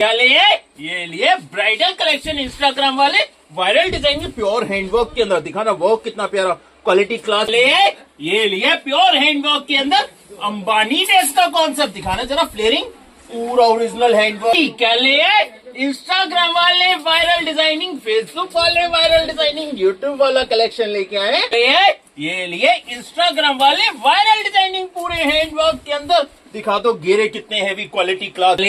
क्या लिए? ये लिए ब्राइडल कलेक्शन इंस्टाग्राम वाले वायरल डिजाइन में प्योर हैंडवर्क के अंदर। दिखाना वर्क कितना प्यारा, क्वालिटी क्लास। ये लिए प्योर हैंडवर्क के अंदर अंबानी ड्रेस का कॉन्सेप्ट। दिखाना जरा फ्लेयरिंग, पूरा ओरिजिनल हैंडवर्क। क्या लिए? इंस्टाग्राम वाले वायरल डिजाइनिंग, फेसबुक वाले वायरल डिजाइनिंग, यूट्यूब वाला कलेक्शन लेके आए। ये लिए इंस्टाग्राम वाले वायरल डिजाइनिंग पूरे हैंडवर्क के अंदर। दिखा दो घेरे कितने हैवी क्वालिटी क्लॉथ।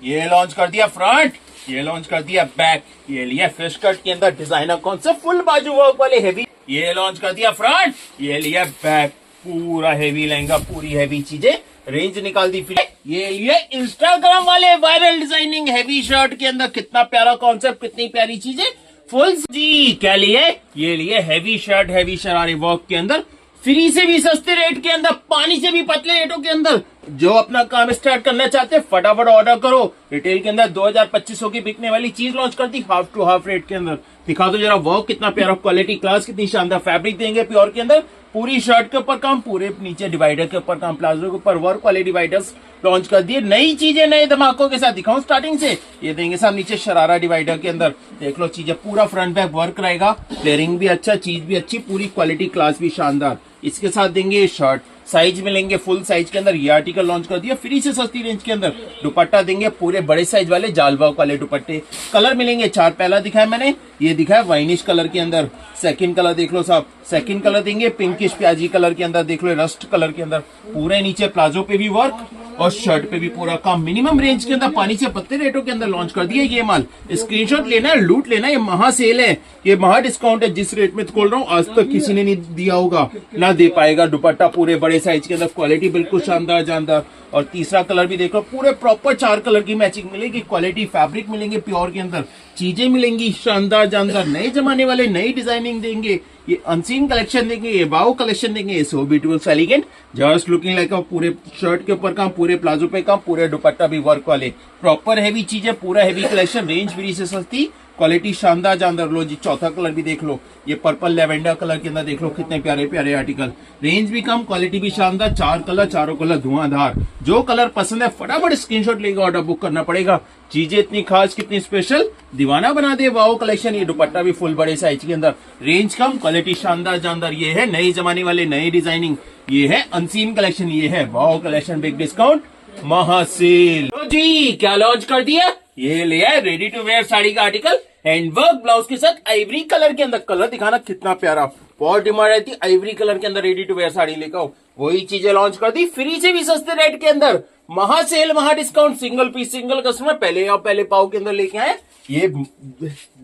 ये लॉन्च कर दिया फ्रंट, ये लॉन्च कर दिया बैक। ये लिया फिश कट के अंदर डिजाइनर कॉन्सेप्ट फुल बाजू वर्क वाले हैवी। ये लॉन्च कर दिया फ्रंट, ये लिया बैक, पूरा हैवी लहंगा, पूरी हैवी चीजें। रेंज निकाल दी फिर। ये लिए इंस्टाग्राम वाले वायरल डिजाइनिंग हैवी शर्ट के अंदर। कितना प्यारा कॉन्सेप्ट, कितनी प्यारी चीजें फुल। जी क्या लिए? ये लिए हैवी शर्ट, हैवी शरारे वर्क के अंदर, फ्री से भी सस्ते रेट के अंदर, पानी से भी पतले रेटों के अंदर। जो अपना काम स्टार्ट करना चाहते हैं फटाफट ऑर्डर करो। रिटेल के अंदर 2000-2500 की बिकने वाली चीज लॉन्च कर दी हाफ टू हाफ रेट के अंदर। दिखा दो जरा वर्क कितना प्यारा, क्वालिटी क्लास कितनी शानदार। फैब्रिक देंगे प्योर के अंदर, पूरी शर्ट के ऊपर काम, पूरे नीचे डिवाइडर के ऊपर काम, प्लाजो के ऊपर वर्क वाले डिवाइडर्स लॉन्च कर दिए। नई चीजें नए धमाकों के साथ। दिखाऊं स्टार्टिंग से? ये देंगे साहब नीचे शरारा डिवाइडर के अंदर। देख लो चीजें, पूरा फ्रंट बैक वर्क रहेगा, फ्लेयरिंग भी अच्छा, चीज भी अच्छी, पूरी क्वालिटी क्लास भी शानदार। इसके साथ देंगे ये शर्ट, साइज मिलेंगे फुल साइज के अंदर। ये आर्टिकल लॉन्च कर दिया फ्री से सस्ती रेंज के अंदर। दुपट्टा देंगे पूरे बड़े साइज वाले जाल वर्क वाले दुपट्टे। कलर मिलेंगे 4, पहला दिखाया मैंने, ये दिखाया वाइनिश कलर के अंदर। सेकंड कलर देख लो साहब, सेकंड कलर देंगे पिंकिश प्याजी कलर के अंदर। देख लो रस्ट कलर के अंदर, पूरे नीचे प्लाजो पे भी वर्क और शर्ट पे भी पूरा काम। मिनिमम रेंज के अंदर, पानी से पत्ते रेटों के अंदर लॉन्च कर दिया ये माल। स्क्रीनशॉट लेना है, लूट लेना है। ये महा सेल है, ये महा डिस्काउंट है। जिस रेट में खोल रहा हूँ आज तक किसी ने नहीं दिया होगा, ना दे पाएगा। दुपट्टा पूरे बड़े साइज के अंदर, क्वालिटी बिल्कुल शानदार जानदार। और तीसरा कलर भी देखो, पूरे प्रॉपर 4 कलर की मैचिंग मिलेगी। क्वालिटी फैब्रिक मिलेंगे प्योर के अंदर, चीजें मिलेंगी शानदार जानदार। नए जमाने वाले नई डिजाइनिंग देंगे, ये अनसीन कलेक्शन देंगे, ये वाओ कलेक्शन देंगे। ये so beautiful so elegant, just looking like. पूरे शर्ट के ऊपर काम, पूरे प्लाजो पे काम, पूरे दुपट्टा भी वर्क वाले, प्रॉपर हैवी चीजें, पूरा हैवी कलेक्शन। रेंज फ्री से सस्ती, क्वालिटी शानदार जानदार। लो जी चौथा कलर भी देख लो, ये पर्पल लेवेंडर कलर के अंदर देख लो, कितने प्यारे प्यारे आर्टिकल। रेंज भी कम, क्वालिटी भी शानदार। 4 कलर, चारों कलर धुआंधार। जो कलर पसंद है फटाफट स्क्रीनशॉट लेकर ऑर्डर बुक करना पड़ेगा। चीजें इतनी खास, कितनी स्पेशल, दीवाना बना दे वाओ कलेक्शन। ये दुपट्टा भी फुल बड़े साइज के अंदर, रेंज कम, क्वालिटी शानदार जानदार। ये है नए जमाने वाले नई डिजाइनिंग, ये है अनसीन कलेक्शन, ये है वाओ कलेक्शन। बिग डिस्काउंट महासेल। तो जी क्या लॉन्च कर दिया? ये लिया है रेडी टू वेयर साड़ी का आर्टिकल, हैंडवर्क ब्लाउज के साथ, आइवरी कलर के अंदर। कलर दिखाना कितना प्यारा, बहुत डिमांड रहती है आइवरी कलर के अंदर रेडी टू वेयर साड़ी लेकर आओ। वही चीजें लॉन्च कर दी फ्री से भी सस्ते रेट के अंदर। महा सेल, महा discount. Single piece single customer पहले आओ पहले पाओ के अंदर लेके आए। ये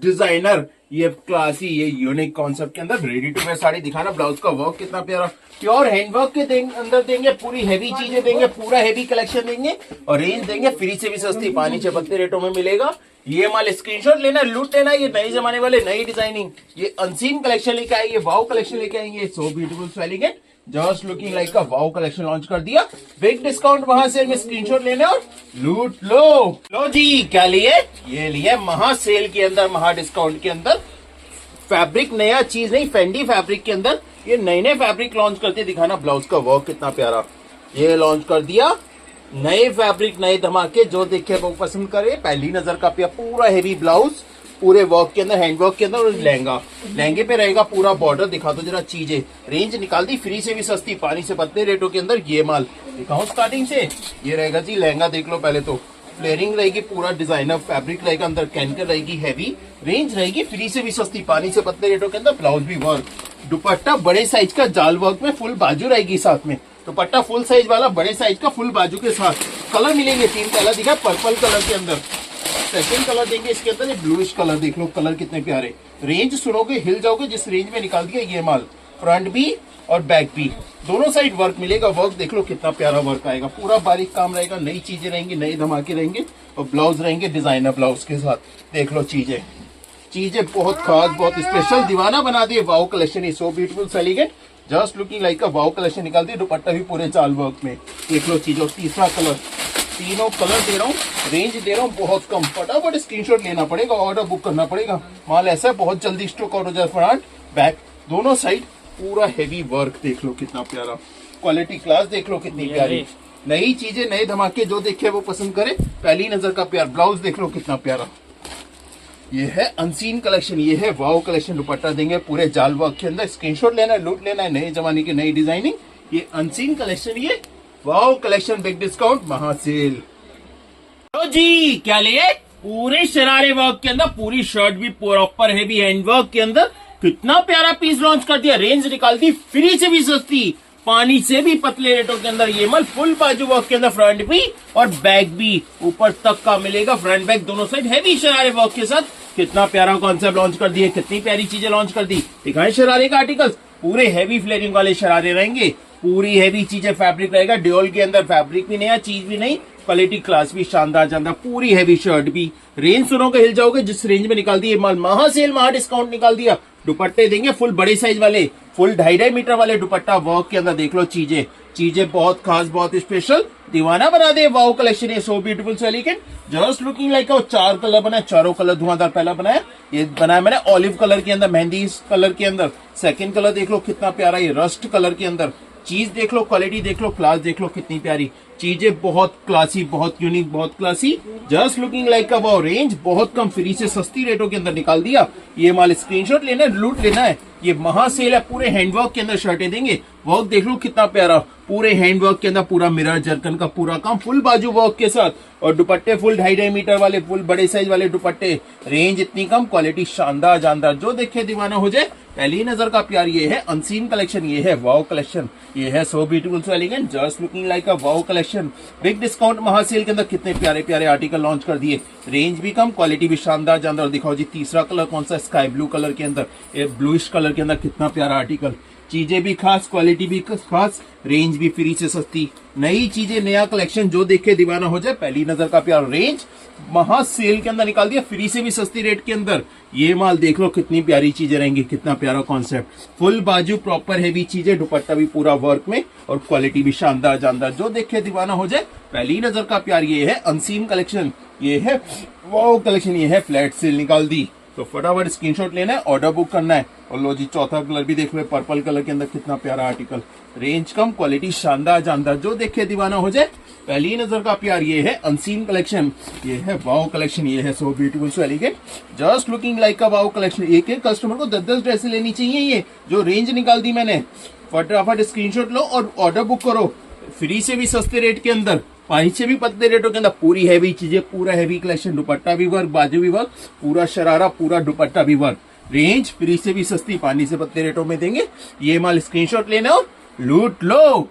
डिजाइनर, ये क्लासी, ये यूनिक कॉन्सेप्ट के अंदर रेडी टू वेयर साड़ी। दिखाना ब्लाउज का वर्क कितना प्यारा, प्योर हैंडवर्क के अंदर देंगे, पूरी हैवी चीजें देंगे, पूरा हैवी कलेक्शन देंगे। और रेंज देंगे फ्री से भी सस्ती, पानी से पत्ते रेटों में मिलेगा। ये माल स्क्रीनशॉट लेना, लूट लेना। ये नए जमाने वाले नई डिजाइनिंग, ये अनसीन कलेक्शन लेके आएंगे, वाओ कलेक्शन लेके आएंगे। सो beautiful so elegant, just looking like का वाओ कलेक्शन लॉन्च कर दिया। बिग डिस्काउंट वहां से स्क्रीनशॉट लेने और लूट लो। लो जी क्या लिए? ये लिए महा सेल के अंदर, महा डिस्काउंट के अंदर। फैब्रिक नया चीज नहीं, फेंडी फैब्रिक के अंदर ये नए नए फैब्रिक लॉन्च करते। दिखाना ब्लाउज का वर्क कितना प्यारा, ये लॉन्च कर दिया। नए फैब्रिक, नए धमाके, जो देखे वो पसंद करे। पहली नजर का पूरा हेवी ब्लाउज, पूरे वर्क के अंदर, हैंडवर्क के अंदर। और लहंगा, लहंगे पे रहेगा पूरा बॉर्डर। दिखा दो जरा चीजें, रेंज निकाल दी फ्री से भी सस्ती, पानी से पत्ते रेटों के अंदर। ये माल दिखाऊं स्टार्टिंग से? ये रहेगा जी लहंगा, देख लो पहले तो। फ्लेयरिंग रहेगी, पूरा डिजाइनर फैब्रिक रहेगा, अंदर कैनकर रहेगी हैवी। रेंज रहेगी फ्री से भी सस्ती, पानी से पत्ते रेटों के अंदर। ब्लाउज भी वर्क, दुपट्टा बड़े साइज का जाल वर्क में, फुल बाजू रहेगी साथ में। दुपट्टा फुल साइज वाला, बड़े साइज का, फुल बाजू के साथ। कलर मिलेंगे 3, पहला दिखा पर्पल कलर के अंदर। सेकंड कलर देंगे इसके अंदर, ब्लूइश कलर। देख लो कलर कितने प्यारे। रेंज सुनोगे हिल जाओगे जिस रेंज में निकाल दिया ये माल। फ्रंट भी और बैक भी, दोनों साइड वर्क मिलेगा। वर्क देख लो कितना प्यारा वर्क आएगा, पूरा बारीक काम रहेगा। नई चीजें रहेंगी, नए धमाके रहेंगे। और ब्लाउज रहेंगे डिजाइनर ब्लाउज के साथ। देख लो चीजें, चीजें बहुत खास, बहुत स्पेशल, दीवाना बना दिए wow collection. Is so beautiful so elegant, just looking like का वाओ कलेक्शन निकाल दिए। दुपट्टा भी पूरे जाल वर्क में। देख लो चीजें। और तीसरा कलर, तीनों कलर दे रहा हूँ, रेंज दे रहा हूँ बहुत कम। फटाफट स्क्रीनशॉट लेना पड़ेगा, ऑर्डर बुक करना पड़ेगा। माल ऐसा बहुत जल्दी स्टॉक आउट हो जाए। फ्रंट बैक दोनों साइड पूरा हेवी वर्क, देख लो कितना प्यारा। क्वालिटी क्लास देख लो कितनी प्यारी। नई चीजें, नए धमाके, जो देखे वो पसंद करे, पहली नजर का प्यार। ब्लाउज देख लो कितना प्यारा, ये है अनसीन कलेक्शन, ये है वाओ कलेक्शन। दुपट्टा देंगे पूरे जाल वर्क के अंदर, स्क्रीनशॉट लेना है, लूट लेना है, नए जमाने की नई डिजाइनिंग, ये अनसीन कलेक्शन, ये वाओ कलेक्शन, बिग डिस्काउंट महासेल। तो जी क्या लिए, पूरे शरारे वर्क के अंदर, पूरी शर्ट भी प्रॉपर हैवी हैंड वर्क के अंदर, कितना प्यारा पीस लॉन्च कर दिया, रेंज निकाल दी फ्री से भी सस्ती, पानी से भी पतले रेटों के अंदर। ये माल फुल बाजू वर्क के अंदर, फ्रंट भी और बैक भी ऊपर तक का मिलेगा, फ्रंट बैक दोनों साइड हैवी शरारे वर्क के साथ। कितना प्यारा कॉन्सेप्ट लॉन्च कर दिए, कितनी प्यारी चीजें लॉन्च कर दी। दिखाएं शरारे का आर्टिकल्स, पूरे हैवी फ्लेयरिंग वाले शरारे रहेंगे, पूरी हैवी चीजें, फैब्रिक रहेगा डियोल के अंदर, फैब्रिक भी नया, चीज भी नहीं, क्वालिटी क्लास भी शानदार जानदार, पूरी हैवी शर्ट भी। रेंज सुनो के हिल जाओगे, जिस रेंज में निकाल दिए माल, महासेल महा डिस्काउंट निकाल दिया। दुपट्टे देंगे फुल बड़े साइज वाले, फुल 2.5 मीटर वाले दुपट्टा वर्क के अंदर। देख लो चीजें, चीजें बहुत खास, बहुत स्पेशल, दीवाना बना दे वाओ कलेक्शन। ये so beautiful, so elegant, just looking like. 4 colour बनाए, चारों कलर धुआंधार। पहला बनाया, ये बनाया मैंने ऑलिव कलर के अंदर, मेहंदी कलर के अंदर। सेकंड कलर देख लो कितना प्यारा, ये रस्ट कलर के अंदर। चीज देख लो, क्वालिटी देख लो, क्लास देख लो कितनी प्यारी। चीजें बहुत क्लासी, बहुत यूनिक, बहुत classy, just looking like a wow. Range बहुत कम, फ्री से सस्ती रेटों के अंदर निकाल दिया। ये माल स्क्रीनशॉट लेना है, लूट लेना है। ये महासेल है, पूरे हैंडवर्क के अंदर शर्टें देंगे। वर्क देख लो कितना प्यारा, पूरे हैंडवर्क के अंदर, पूरा मिरर जर्कन का पूरा काम, फुल बाजू वर्क के साथ, और दुपट्टे फुल 2.5 मीटर वाले, फुल बड़े साइज वाले दुपट्टे। रेंज इतनी कम, क्वालिटी शानदार जानदार, जो देखे दीवाना हो जाए। पहली नजर का प्यार, ये है अनसीन कलेक्शन, ये है वाओ कलेक्शन, ये है so beautiful, so elegant, just looking like a wow collection. Big discount महासेल के अंदर कितने प्यारे प्यारे आर्टिकल लॉन्च कर दिए। रेंज भी कम, क्वालिटी भी शानदार जानदार। दिखाओ जी तीसरा कलर कौन सा, स्काई ब्लू कलर के अंदर, ये ब्लूइश कलर के अंदर, कितना प्यारा आर्टिकल। चीजें भी खास, क्वालिटी भी खास, रेंज भी फ्री से सस्ती। नई चीजें, नया कलेक्शन, जो देखे दीवाना हो जाए। पहली नजर का प्यार, रेंज महासेल के अंदर निकाल दिया, फ्री से भी सस्ती रेट के अंदर। ये माल देख लो कितनी प्यारी चीजें रहेंगी, कितना प्यारा कॉन्सेप्ट, फुल बाजू प्रॉपर हैवी चीजें, दुपट्टा भी पूरा वर्क में, और क्वालिटी भी शानदार जानदार, जो देखे दीवाना हो जाए। पहली नजर का प्यार, ये है अनसीन कलेक्शन, ये है वाओ कलेक्शन, ये है फ्लैट सेल निकाल दी। तो फटाफट स्क्रीनशॉट लेना है, ऑर्डर बुक करना है। और लो जी चौथा कलर भी देख लो, पर्पल कलर के अंदर, कितना प्यारा आर्टिकल। रेंज कम, क्वालिटी शानदार जानदार, जो देखे दीवाना हो जाए। पहली नजर का प्यार, ये है अनसीन कलेक्शन, ये है वाओ कलेक्शन, ये है so beautiful, so elegant, just looking like a wow collection. एक एक कस्टमर को 10-10 ड्रेसें लेनी चाहिए, ये जो रेंज निकाल दी मैंने। फटाफट स्क्रीनशॉट लो और ऑर्डर बुक करो, फ्री से भी सस्ते रेट के अंदर, पानी से भी पतले रेटों के अंदर, पूरी हैवी चीजें, पूरा हैवी कलेक्शन, दुपट्टा भी वर्क, बाजू भी वर्क, पूरा शरारा, पूरा दुपट्टा भी वर्क। रेंज फ्री से भी सस्ती, पानी से पतले रेटों में देंगे। ये माल स्क्रीनशॉट लेना और लूट लो।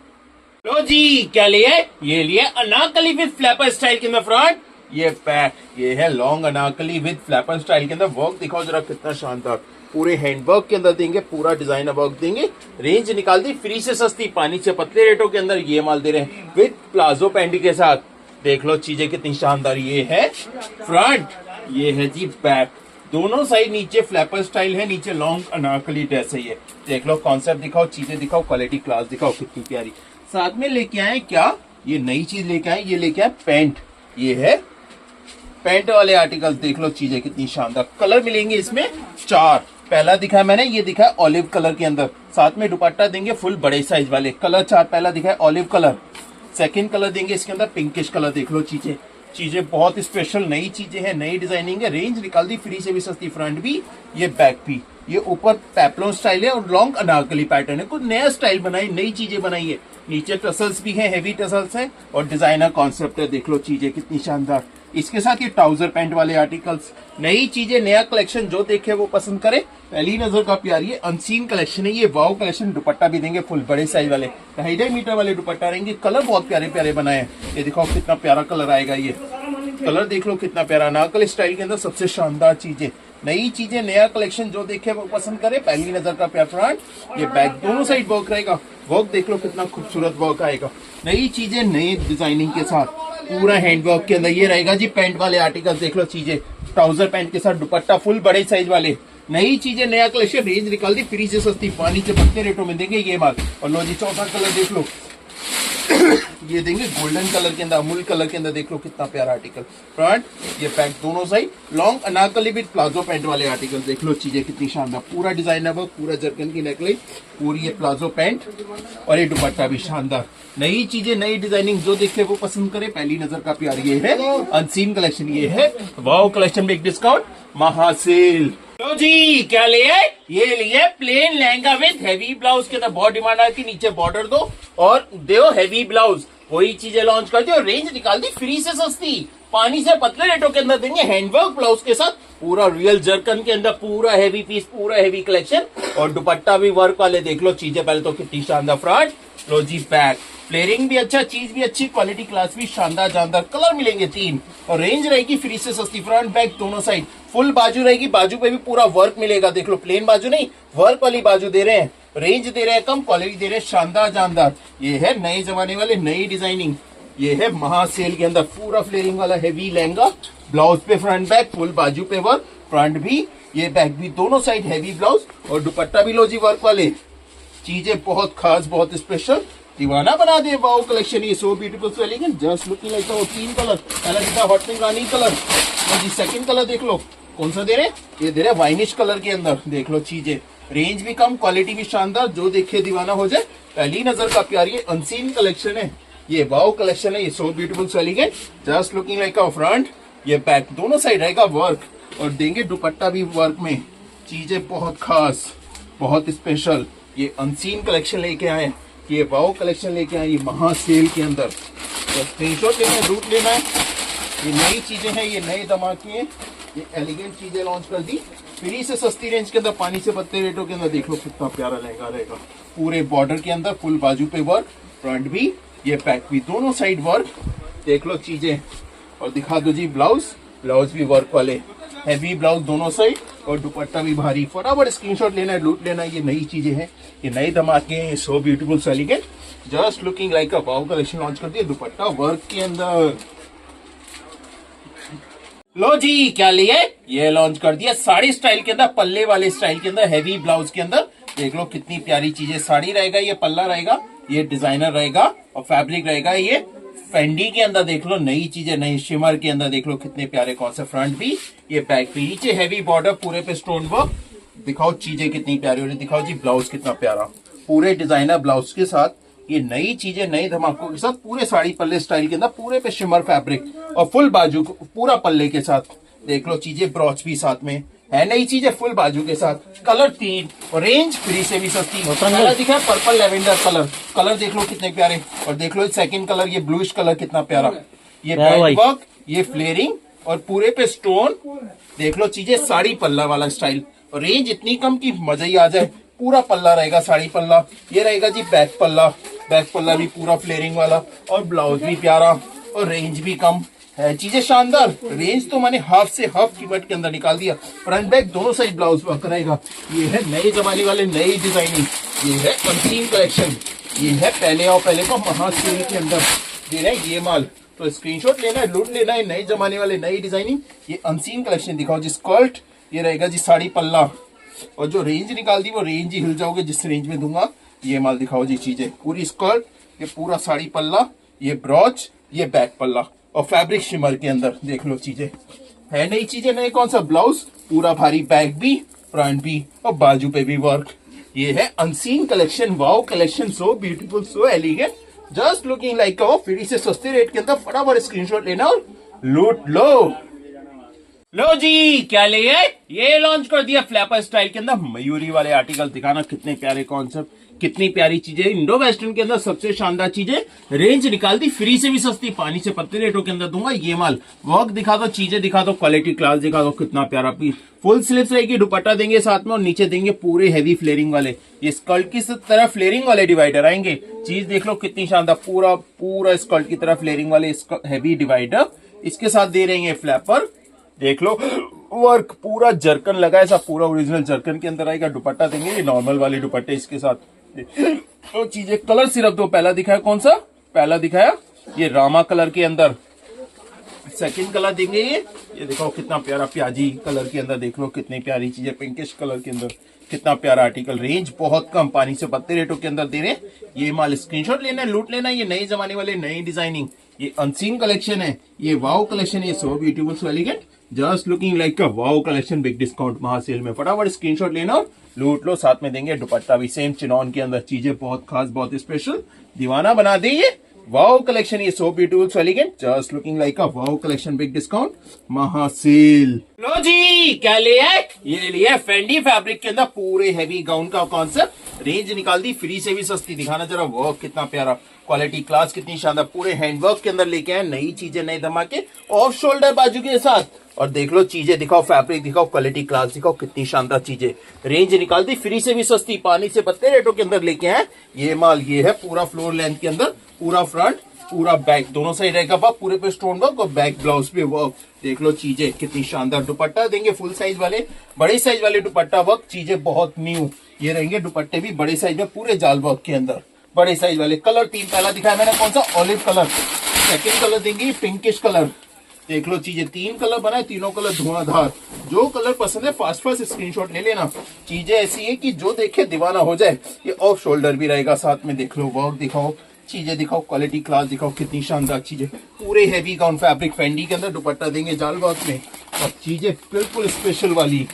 लो जी क्या लिए, ये लिए अनारकली विद फ्लैपर स्टाइल के अंदर फ्रंट, ये पैक, ये है long Anarkali with flapper style के अंदर। वर्क दिखाओ जरा कितना शानदार, पूरे हैंडवर्क के अंदर देंगे, पूरा डिजाइनर वर्क देंगे। रेंज निकाल दी फ्री से सस्ती, पानी से पतले रेटों के अंदर। ये माल दे रहे हैं विद प्लाजो पैंटी के साथ। देख लो चीजें कितनी शानदार, ये है फ्रंट, ये है जी बैक, दोनों साइड नीचे फ्लैपर स्टाइल है, नीचे लॉन्ग अनारकली ड्रेस है। ये देख लो, कॉन्सेप्ट दिखाओ, चीजें दिखाओ, क्वालिटी क्लास दिखाओ, कितनी प्यारी। साथ में लेके आए क्या, ये नई चीज लेके आए, ये लेके आए पैंट, ये है पैंट वाले आर्टिकल। देख लो चीजें कितनी शानदार, कलर मिलेंगे इसमें 4। पहला दिखाया मैंने, ये दिखाया ऑलिव कलर के अंदर, साथ में दुपट्टा देंगे फुल बड़े साइज वाले। कलर 4, पहला दिखाया ऑलिव कलर, सेकंड कलर देंगे इसके अंदर पिंकिश कलर। देख लो चीजें, चीजें बहुत स्पेशल, नई चीजें हैं, नई डिजाइनिंग है। रेंज निकाल दी फ्री से भी सस्ती, फ्रंट भी, ये बैक भी। ये ऊपर पैपलोन स्टाइल है और लॉन्ग अनारकली पैटर्न है, कुछ नया स्टाइल बनाई, नई चीजें बनाई है। नीचे टसल्स भी है, हेवी टसल्स है, और डिजाइनर कॉन्सेप्ट है। देख लो चीजें कितनी शानदार। इसके साथ ये ट्राउजर पैंट वाले आर्टिकल्स, नई चीजें, नया कलेक्शन, जो देखे वो पसंद करे। पहली नजर का प्यार, ये अनसीन कलेक्शन है, ये वाओ कलेक्शन। दुपट्टा भी देंगे फुल बड़े साइज वाले, 2.5 मीटर वाले दुपट्टा रहेंगे। कलर बहुत प्यारे प्यारे बनाए हैं, ये दिखाओ कितना प्यारा कलर आएगा। ये कलर देख लो कितना प्यारा, अनारकली स्टाइल के अंदर सबसे शानदार चीजें, नई चीजें, नया कलेक्शन, जो देखे वो पसंद करे। पहली नजर का प्यार फ्रंट, ये बैक, दोनों साइड वर्क रहेगा। वर्क देख लो कितना खूबसूरत वर्क आएगा, नई चीजें, नई डिजाइनिंग के साथ, पूरा हैंडवर्क के अंदर। ये रहेगा जी पैंट वाले आर्टिकल, देख लो चीजें, ट्राउजर पैंट के साथ दुपट्टा फुल बड़े साइज वाले। नई चीजें, नया कलेक्शन, रेंज निकाल दी फ्री से सस्ती, पानी से पतले रेटों में देंगे ये माल। और लो जी चौथा कलर देख लो, ये देंगे गोल्डन कलर के अंदर, अमूल कलर के अंदर। देख लो कितना प्यारा आर्टिकल। फ्रंट ये पैंट दोनों side long Anarkali with palazzo pant वाले आर्टिकल। देख लो चीजें कितनी शानदार, पूरा डिजाइनर वर्क, पूरा जरकन की नेकलाइन, पूरी ये प्लाजो पैंट और ये दुपट्टा भी शानदार। नई चीजें, नई डिजाइनिंग, जो देखे वो पसंद करे। पहली नजर का प्यार ये है अनसीन कलेक्शन, ये है वाओ कलेक्शन, बिग डिस्काउंट महासेल। तो जी क्या लिए? ये लिए plain lehenga with heavy blouse के अंदर। बहुत डिमांड आई थी, नीचे बॉर्डर दो और दो हैवी ब्लाउज। वही चीजें लॉन्च कर दी और रेंज निकाल दी फ्री से सस्ती, पानी से पतले रेटों के अंदर देंगे, हैंडवर्क ब्लाउज के साथ, पूरा रियल जरकन के अंदर, पूरा हैवी पीस, पूरा हैवी कलेक्शन और दुपट्टा भी वर्क वाले। देख लो चीजें पहले तो कितनी शानदार। फ्रंट लो जी पैक, फ्लेयरिंग भी अच्छा, चीज भी अच्छी, क्वालिटी क्लास भी शानदार जानदार। कलर मिलेंगे 3 और रेंज रहेगी फ्री से सस्ती। फ्रंट बैक दोनों साइड फुल बाजू रहेगी, बाजू पे भी पूरा वर्क मिलेगा। देख लो प्लेन बाजू नहीं, वर्क वाली बाजू दे रहे हैं। रेंज दे रहे हैं कम, क्वालिटी दे रहे हैं शानदार जानदार। ये है नए जमाने वाले, नई डिजाइनिंग। ये है महासेल के अंदर पूरा फ्लेयरिंग वाला हैवी लहंगा, ब्लाउज पे फ्रंट बैक, फुल बाजू पे वर्क, फ्रंट भी ये बैक भी दोनों साइड हैवी ब्लाउज और दुपट्टा भी लो जी वर्क वाले। चीजें बहुत खास, बहुत स्पेशल, दीवाना बना दे वाओ कलेक्शन। ये so beautiful, so elegant, just looking like 3 colour. पहला दिखा हॉट पिंक रानी कलर, और जी सेकंड कलर देख लो कौन सा दे रहे, ये दे रहे वाइनिश कलर के अंदर। देख लो चीजें, रेंज भी कम, क्वालिटी भी शानदार, जो देखे दीवाना हो जाए। पहली नजर का प्यार, ये अनसीन कलेक्शन है, ये वाओ कलेक्शन है। ये so beautiful, so elegant, just looking like a front, ये बैक दोनों साइड रहेगा वर्क और देंगे दुपट्टा भी वर्क में। चीजें बहुत खास, बहुत स्पेशल, ये अनसीन कलेक्शन लेके आए, ये वाओ कलेक्शन लेके आए, ये महासेल के अंदर। तो स्क्रीनशॉट लेना है, रूट लेना है। ये नई चीजें हैं, ये नए धमाके हैं, ये एलिगेंट चीजें लॉन्च कर दी फ्री से सस्ती रेंज के अंदर, पानी से पत्ते रेटों के अंदर। देख लो कितना प्यारा लहंगा रहेगा, पूरे बॉर्डर के अंदर, फुल बाजू पे वर्क, फ्रंट भी, ये बैक भी, दोनों साइड वर्क। देख लो चीजें और दिखा दो जी ब्लाउज, ब्लाउज भी वर्क वाले, हैवी ब्लाउज दोनों साइड और दुपट्टा भी भारी। फटाफट स्क्रीनशॉट लेना है, लूट लेना है। ये नई चीजें हैं, ये नए धमाके हैं, सो beautiful, so elegant, just looking like a wow collection launch कर दिया, दुपट्टा वर्क के अंदर। लो जी क्या लिए? ये लॉन्च कर दिया साड़ी स्टाइल के अंदर, पल्ले वाले स्टाइल के अंदर, हैवी ब्लाउज के अंदर। देख लो कितनी प्यारी चीजें, साड़ी रहेगा, ये पल्ला रहेगा, ये डिजाइनर रहेगा और फैब्रिक रहेगा ये फेंडी के अंदर। देख लो नई चीजें, नई शिमर के अंदर। देख लो कितने प्यारे कौन से, फ्रंट भी, ये बैक भी, नीचे हैवी बॉर्डर, पूरे पे स्टोन वर्क। दिखाओ चीजें कितनी प्यारी हो रही, दिखाओ जी ब्लाउज कितना प्यारा, पूरे डिजाइनर ब्लाउज के साथ। ये नई चीजें, नए धमाकों के साथ, पूरे साड़ी पल्ले स्टाइल के अंदर, पूरे पे शिमर फैब्रिक और फुल बाजू पूरा पल्ले के साथ। देख लो चीजें, ब्रॉच भी साथ में है, नई चीजें फुल बाजू के साथ। कलर 3 और रेंज फ्री से भी सस्ती। पहला दिखा है पर्पल लेवेंडर कलर, कलर देख लो कितने प्यारे। और देख लो सेकंड कलर, ये ब्लूइश कलर कितना प्यारा, ये पैच वर्क, ये फ्लेयरिंग और पूरे पे स्टोन। देख लो चीजें, साड़ी पल्ला वाला स्टाइल और रेंज इतनी कम की मजा ही आ जाए। पूरा पल्ला रहेगा, साड़ी पल्ला, ये रहेगा जी बैक पल्ला, बैक पल्ला भी पूरा फ्लेयरिंग वाला और ब्लाउज भी प्यारा और रेंज भी कम है। चीजें शानदार, रेंज तो मैंने हाफ से हाफ कीमत के अंदर निकाल दिया। फ्रंट बैक दोनों साइड ब्लाउज वर्क रहेगा। ये है नए जमाने वाले, नई डिजाइनिंग, ये है अनसीन कलेक्शन, ये है पहले और पहले को महासेल के अंदर दे रहे हैं ये माल। तो स्क्रीनशॉट लेना है, लूट लेना है, नए जमाने वाले, नई डिजाइनिंग, ये अनसीन कलेक्शन। दिखाओ जी स्कर्ट, ये रहेगा जी साड़ी पल्ला और जो रेंज निकाल दी वो रेंज ही हिल जाओगे जिस रेंज में दूंगा। ये माल दिखाओ जी चीजें, पूरी स्कर्ट, ये पूरा साड़ी पल्ला, ये ब्रॉच, ये बैक पल्ला और फैब्रिक शिमर के अंदर। देख लो चीजें है, नई चीजें, नए कौन सा, ब्लाउज पूरा भारी, बैक भी, फ्रंट भी और बाजू पे भी वर्क। ये है unseen collection, wow collection, so beautiful, so elegant, just looking like a free से सस्ते रेट के अंदर। फटाफट स्क्रीनशॉट लेना और लूट लो। लो जी क्या लिए? ये लॉन्च कर दिया फ्लैपर स्टाइल के अंदर, मयूरी वाले आर्टिकल। दिखाना कितने प्यारे कॉन्सेप्ट, कितनी प्यारी चीजें, इंडो वेस्टर्न के अंदर सबसे शानदार चीजें, रेंज निकाल दी फ्री से भी सस्ती, पानी से पत्ते रेटों के अंदर दूंगा। ये माल वर्क दिखा दो, चीजें दिखा दो, क्वालिटी क्लास दिखा दो, कितना प्यारा पीस। फुल स्लीव्स रहेगी, दुपट्टा देंगे साथ में और नीचे देंगे पूरे हैवी फ्लेयरिंग वाले, ये स्कर्ट की तरह फ्लेयरिंग वाले डिवाइडर आएंगे। चीज देख लो कितनी शानदार, पूरा पूरा स्कर्ट की तरह फ्लेयरिंग वाले हैवी डिवाइडर। इसके साथ दे रहे हैं फ्लैपर, देख लो वर्क, पूरा जरकन लगा है, सब पूरा ओरिजिनल जरकन के अंदर आएगा। दुपट्टा देंगे ये नॉर्मल वाले दुपट्टे इसके साथ। तो चीजें, कलर सिर्फ दो, पहला दिखाया कौन सा, पहला दिखाया ये रामा कलर के अंदर, सेकंड कलर देंगे ये देखो कितना प्यारा प्याजी कलर के अंदर, देख लो कितनी प्यारी चीज है, पिंकिश कलर के अंदर कितना प्यारा आर्टिकल। रेंज बहुत कम, पानी से पत्ते रेटों के अंदर दे रहे हैं। ये माल स्क्रीनशॉट लेना है, लूट लेना है। ये नए जमाने वाले नई डिजाइनिंग, ये अनसीन कलेक्शन है, ये वाओ कलेक्शन है, so beautiful so elegant, just looking like a wow collection, big discount महासेल में। फटाफट स्क्रीनशॉट लेना और लूट लो। साथ में देंगे दुपट्टा भी सेम चिनॉन के अंदर। चीजें बहुत खास, बहुत स्पेशल, दीवाना बना दे ये वाओ कलेक्शन। ये so beautiful so elegant, just looking like a wow collection, big discount महासेल। लो जी, क्या लिया है? ये लिया फेंडी फैब्रिक के अंदर पूरे हैवी गाउन का कॉन्सेप्ट। रेंज निकाल दी फ्री से भी सस्ती। दिखाना जरा वर्क कितना प्यारा, क्वालिटी क्लास कितनी शानदार, पूरे हैंडवर्क के अंदर लेके आए। नई चीजें, नए धमाके, ऑफ शोल्डर बाजू के साथ। और देख लो चीजें दिखाओ, फैब्रिक दिखाओ, क्वालिटी क्लास दिखाओ, कितनी शानदार चीजें। रेंज निकाल दी फ्री से भी सस्ती, पानी से पत्ते रेटों के अंदर लेके आए ये माल। ये है पूरा फ्लोर लेंथ के अंदर, पूरा फ्रंट पूरा बैक दोनों साइड रहेगा वर्क, पूरे पे स्टोन वर्क और बैक ब्लाउज पे वर्क। देख लो चीजें कितनी शानदार। दुपट्टा देंगे फुल साइज वाले, बड़े साइज वाले दुपट्टा वर्क। चीजें बहुत न्यू, ये रहेंगे दुपट्टे भी बड़े साइज में, पूरे जाल वर्क के अंदर, बड़े साइज वाले। कलर तीन पहला दिखाया मैंने, कौन सा? Olive colour. सेकेंड कलर देंगे पिंकिश कलर। देख लो चीजें, तीन कलर बनाए, तीनों कलर धुआंधार। जो कलर पसंद है फास्ट फास्ट स्क्रीनशॉट ले लेना। चीजें ऐसी है कि जो देखे दीवाना हो जाए। ये ऑफ शोल्डर भी रहेगा साथ में। देख लो वर्क दिखाओ, चीजें दिखाओ, क्वालिटी क्लास दिखाओ, कितनी शानदार चीजें। पूरे हैवी गाउन फैब्रिक फेंडी के अंदर, दुपट्टा देंगे जाल वर्क में। और चीजें बिल्कुल स्पेशल वाली।